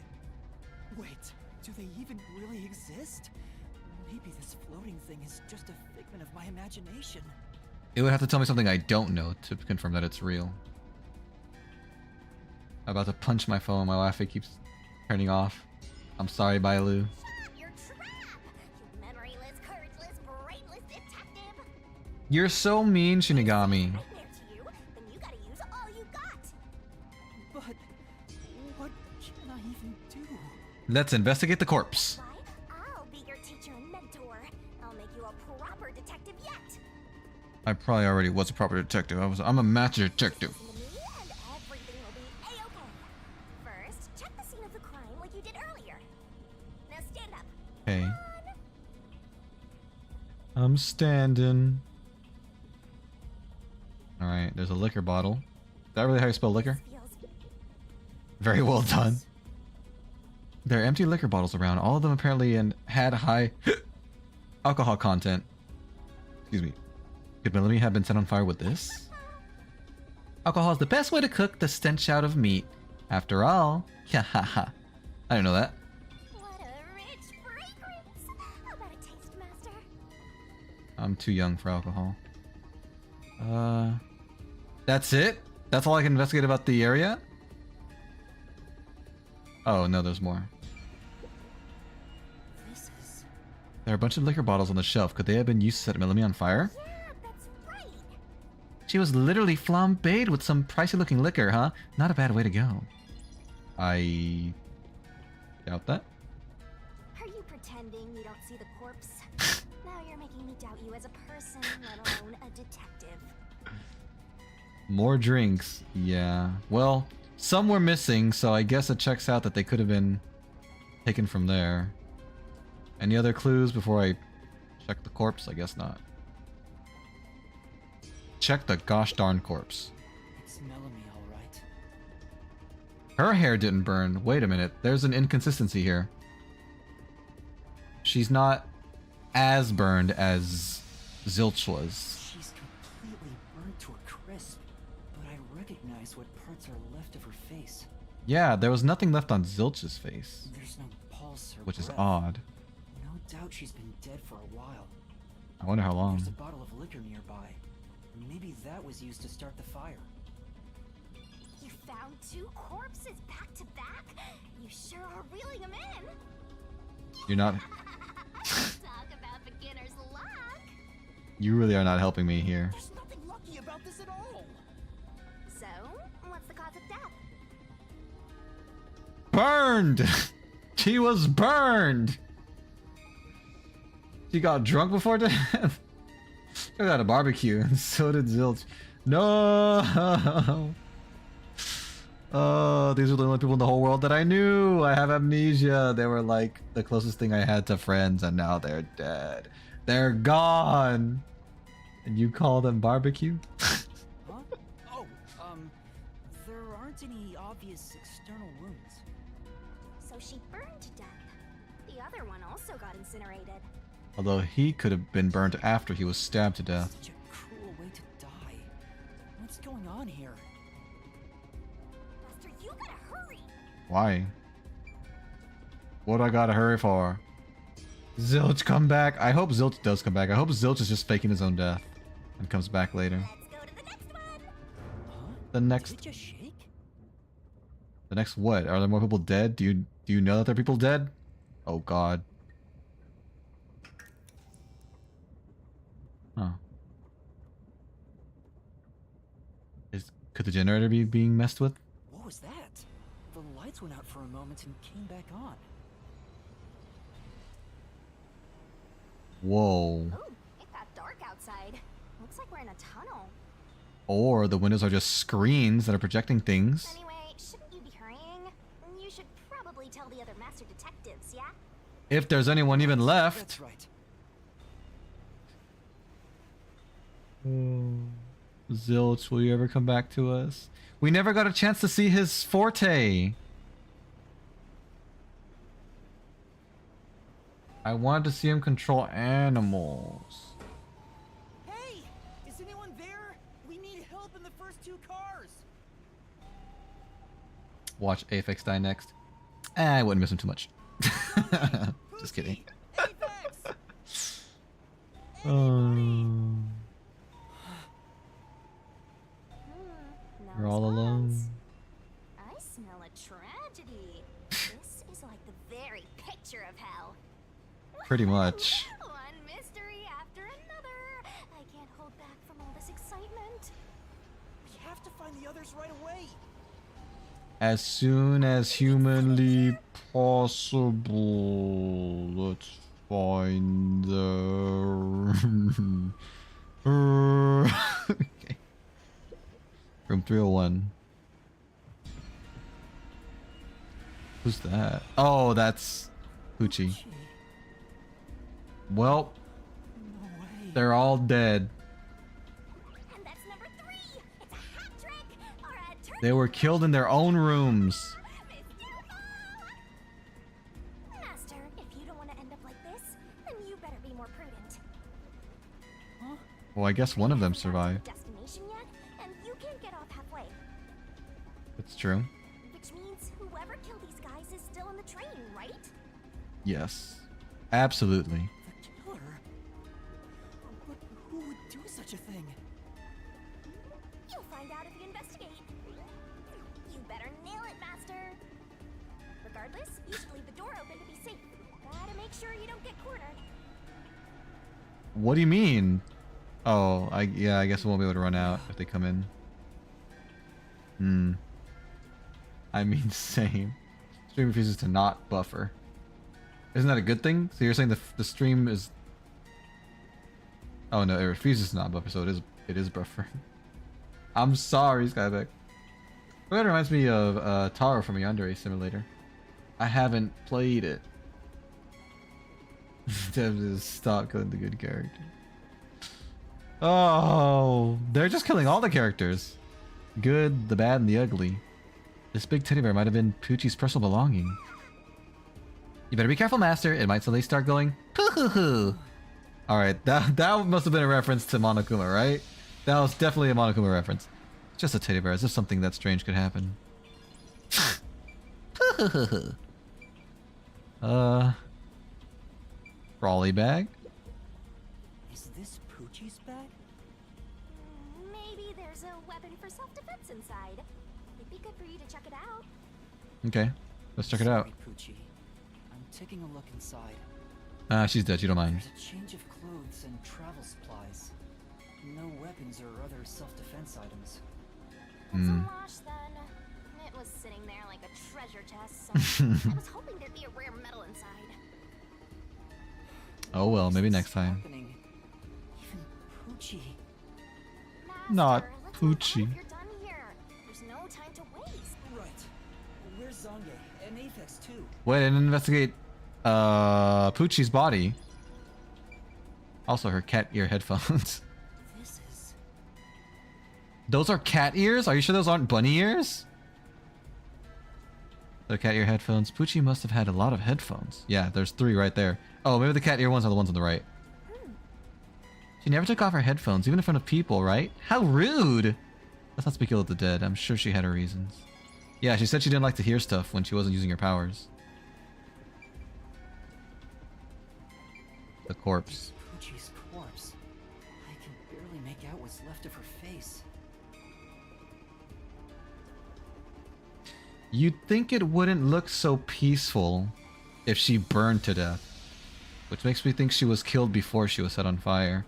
Wait, do they even really exist? Maybe this floating thing is just a figment of my imagination. It would have to tell me something I don't know to confirm that it's real. I'm about to punch my phone. My Wi-Fi keeps turning off. I'm sorry, Bailu. Shut up, you're trapped! You memoryless, courageless, brainless detective! You're so mean, Shinigami. Nightmare to you, then you gotta use all you got! But what can I even do? Let's investigate the corpse. Why, I'll be your teacher and mentor. I'll make you a proper detective yet. I probably already was a proper detective. I'm a master detective. Listen to me and everything will be A-okay. First, check the scene of the crime like you did earlier. Now stand up. Okay. I'm standing. Alright, there's a liquor bottle. Is that really how you spell liquor? Feels Very well done. There are empty liquor bottles around. All of them apparently had high alcohol content. Excuse me. Could Melanie have been set on fire with this? Alcohol is the best way to cook the stench out of meat. After all, ha ha ha. I didn't know that. what a rich fragrance. How about a taste, master? I'm too young for alcohol. That's it? That's all I can investigate about the area? Oh, no, there's more. This is... There are a bunch of liquor bottles on the shelf. Could they have been used to set Melanie on fire? Yeah, that's right. She was literally flambéed with some pricey looking liquor, huh? Not a bad way to go. I doubt that. Are you pretending you don't see the corpse? Now you're making me doubt you as a person, let alone a detective. More drinks. Yeah. Well, some were missing, so I guess it checks out that they could have been taken from there. Any other clues before I check the corpse? I guess not. Check the gosh darn corpse. It's Melanie, all right. Her hair didn't burn. Wait a minute. There's an inconsistency here. She's not as burned as Zilch was. She's completely burnt to a crisp, but I recognize what parts are left of her face. Yeah, there was nothing left on Zilch's face, There's no pulse or which is breath. odd. No doubt she's been dead for a while. I wonder how long. There's a bottle of liquor nearby. Maybe that was used to start the fire. You found 2 corpses back to back? You sure are reeling them in. You're not. Talk about beginner's luck. You really are not helping me here. There's nothing lucky about this at all. burned. She was burned. She got drunk before death. She was at a barbecue, and so did Zilch. No. Oh, these were the only people in the whole world that I knew. I have amnesia. They were like the closest thing I had to friends, and now they're dead. They're gone. And you call them barbecue? Huh? Oh, there aren't any obvious external wounds. So she burned to death. The other one also got incinerated. Although he could have been burned after he was stabbed to death. Such a cruel way to die. What's going on here? Master, you gotta hurry! Why? What do I gotta hurry for? Zilch, come back. I hope Zilch does come back. I hope Zilch is just faking his own death and comes back later. Let's go to the next one! Huh? The Did next... it just shake? The next what? Are there more people dead? Do you know that there are people dead? Oh god. Huh. Could the generator be being messed with? What was that? The lights went out for a moment and came back on. Ooh, Whoa. it got dark outside. Looks like we're in a tunnel. Or the windows are just screens that are projecting things. Anyway, shouldn't you be hurrying? You should probably tell the other master detectives, yeah? If there's anyone even left. That's right. Zilch, will you ever come back to us? We never got a chance to see his forte. I wanted to see him control animals. Hey! Is anyone there? We need help in the first two cars! Watch Aphex die next. I wouldn't miss him too much. Just kidding. We're all alone. I smell a tragedy. This is like the very picture of hell. Pretty much. One mystery after another. I can't hold back from all this excitement. We have to find the others right away! As soon as humanly possible. Let's find the... Okay. Room 301. Who's that? Oh, that's Poochie. Well, No way. they're all dead. And that's number 3. It's a hat trick or a turn. They were killed in their own rooms. Master, if you don't want to end up like this, then you better be more prudent. Huh? Well, I guess one of them We haven't gotten survived. to the destination yet, and you can't get off halfway. That's true. Which means whoever killed these guys is still in the train, right? Yes. Absolutely. The killer? But who would do such a thing? You'll find out if you investigate. You better nail it, Master. Regardless, you should leave the door open to be safe. Gotta make sure you don't get cornered. What do you mean? Oh, I guess we won't be able to run out if they come in. I mean, same. Stream refuses to not buffer. Isn't that a good thing? So you're saying the stream is... Oh no, it refuses to not buffer, so it is buffering. I'm sorry, Skybeck. That reminds me of Taro from Yandere Simulator. I haven't played it. Dev just stop killing the good character. Oh, they're just killing all the characters. Good, the bad, and the ugly. This big teddy bear might have been Poochie's personal belonging. You better be careful, Master. It might suddenly start going hoo-hoo-hoo. Alright, that must have been a reference to Monokuma, right? That was definitely a Monokuma reference. It's just a teddy bear, as if something that strange could happen. Trolley bag? Is this Poochie's bag? Maybe there's a weapon for self-defense inside. It'd be good for you to check it out. Okay, let's check it out. Sorry, Poochie. I'm taking a look inside. She's dead, you don't mind. There's a change of clothes and travel supplies. No weapons or other self-defense items. It's a wash then. It It was sitting there like a treasure chest, so I was hoping there'd be a rare metal inside. Oh well, maybe next time. Happening? Even Poochie. Not Master, let's move on Poochie. if you're done here. There's no time to waste. Right. Where's Zange? And Apex too. Wait, and investigate Poochie's body. Also her cat ear headphones. This is... Those are cat ears? Are you sure those aren't bunny ears? The cat ear headphones. Poochie must have had a lot of headphones. Yeah, there's 3 right there. Oh, maybe the cat ear ones are the ones on the right. She never took off her headphones, even in front of people, right? How rude! Let's not speak ill of the dead. I'm sure she had her reasons. Yeah, she said she didn't like to hear stuff when she wasn't using her powers. The corpse. Poochie's corpse. I can barely make out what's left of her face. You'd think it wouldn't look so peaceful if she burned to death. Which makes me think she was killed before she was set on fire.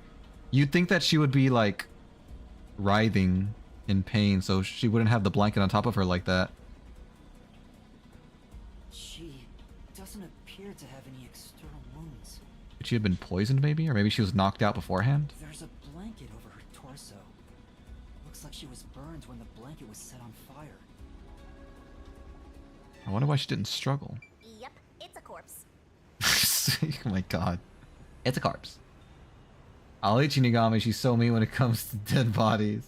You'd think that she would be like writhing in pain, so she wouldn't have the blanket on top of her like that. She doesn't appear to have any external wounds. Could she have been poisoned maybe? Or maybe she was knocked out beforehand? There's a blanket over her torso. Looks like she was burned when the blanket was set on fire. I wonder why she didn't struggle. Yep, it's a corpse. Oh my god. It's a corpse. I'll eat Shinigami, she's so mean when it comes to dead bodies.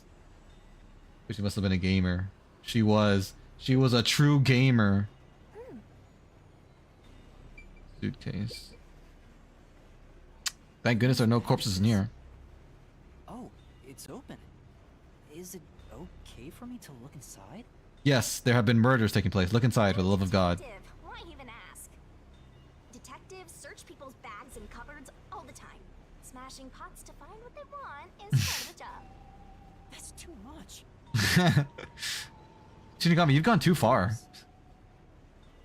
But she must have been a gamer. She was. She was a true gamer. Suitcase. Thank goodness there are no corpses near. Oh, it's open. Is it okay for me to look inside? Yes, there have been murders taking place. Look inside for the love of God. Detective, why even ask? Detectives search people's bags and cupboards all the time. Smashing pots to find what they want is part of the job. That's too much. Shinigami, you've gone too far.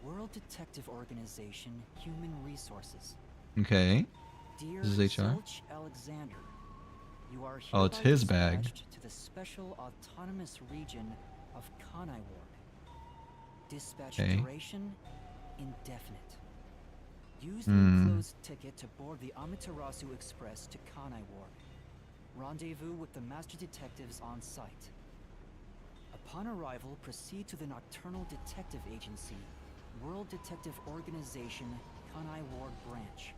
World Detective Organization, Human Resources. Okay. Dear This is HR. Zilch Alexander, you are Oh, it's hereby his bag. dispatched to the Special Autonomous Region of Kanai Ward. Dispatch Okay. duration indefinite. Use the enclosed ticket to board the Amaterasu Express to Kanai Ward. Rendezvous with the Master Detectives on site. Upon arrival, proceed to the Nocturnal Detective Agency, World Detective Organization, Kanai Ward Branch.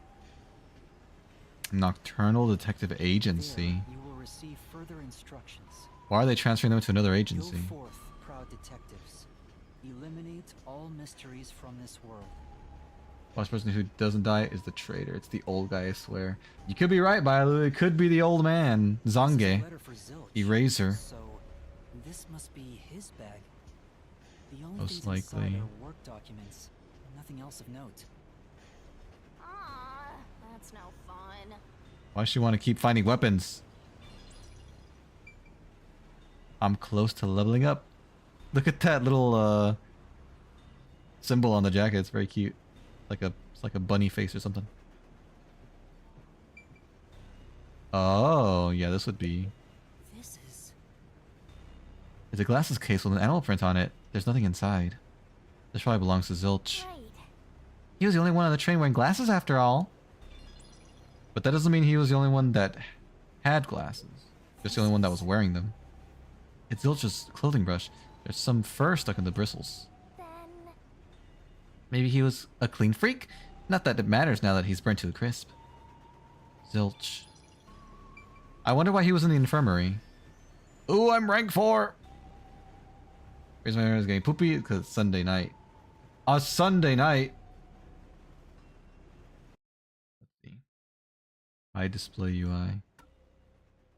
Nocturnal Detective Agency. There, you will receive further instructions. Why are they transferring them to another agency? Go forth, proud detectives. Eliminate all mysteries from this world. Last person who doesn't die is the traitor. It's the old guy, I swear. You could be right, Bailu. It could be the old man. This is a Zange. letter for Zilch. Eraser. So, this must be his bag. The only Most things likely. inside are work documents. Nothing else of note. Aw, that's no fun. Why does she want to keep finding weapons? I'm close to leveling up. Look at that little symbol on the jacket. It's very cute. It's like a bunny face or something. Oh, yeah, this would be. This is... It's a glasses case with an animal print on it. There's nothing inside. This probably belongs to Zilch. Right. He was the only one on the train wearing glasses after all. But that doesn't mean he was the only one that had glasses. Just the only one that was wearing them. It's Zilch's clothing brush. There's some fur stuck in the bristles. Then Maybe he was a clean freak? Not that it matters now that he's burnt to a crisp. Zilch. I wonder why he was in the infirmary. Ooh, I'm rank 4! Here's my nose getting poopy because it's Sunday night. A Sunday night? Let's see. High display UI.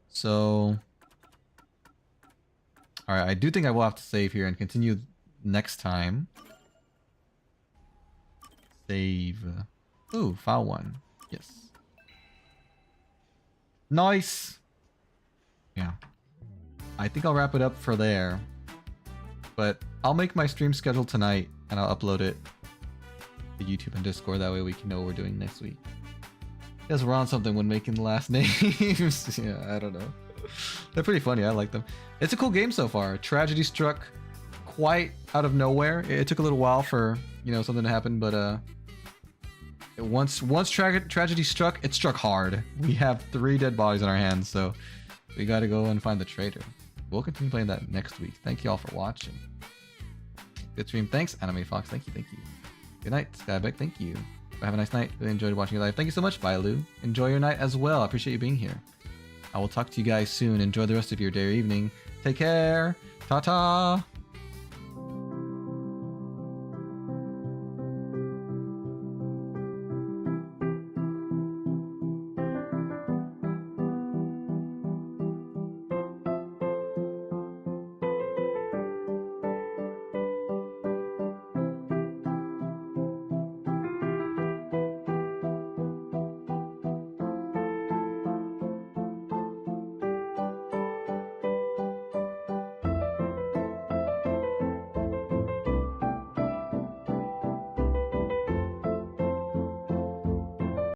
So... Alright, I do think I will have to save here and continue next time. Save. Ooh, file 1. Yes. Nice! Yeah. I think I'll wrap it up for there. But I'll make my stream schedule tonight and I'll upload it to YouTube and Discord. That way we can know what we're doing next week. Guess we're on something when making the last names. Yeah, I don't know. They're pretty funny. I like them. It's a cool game so far. Tragedy struck quite out of nowhere. It took a little while for, you know, something to happen, but once tragedy struck, it struck hard. We have 3 dead bodies in our hands, so we gotta go and find the traitor. We'll continue playing that next week. Thank you all for watching. Good stream. Thanks, Anime Fox. Thank you, thank you. Good night, Skybeck. Thank you. Have a nice night. Really enjoyed watching you live. Thank you so much, Bailu. Enjoy your night as well. I appreciate you being here. I will talk to you guys soon. Enjoy the rest of your day or evening. Take care. Ta-ta.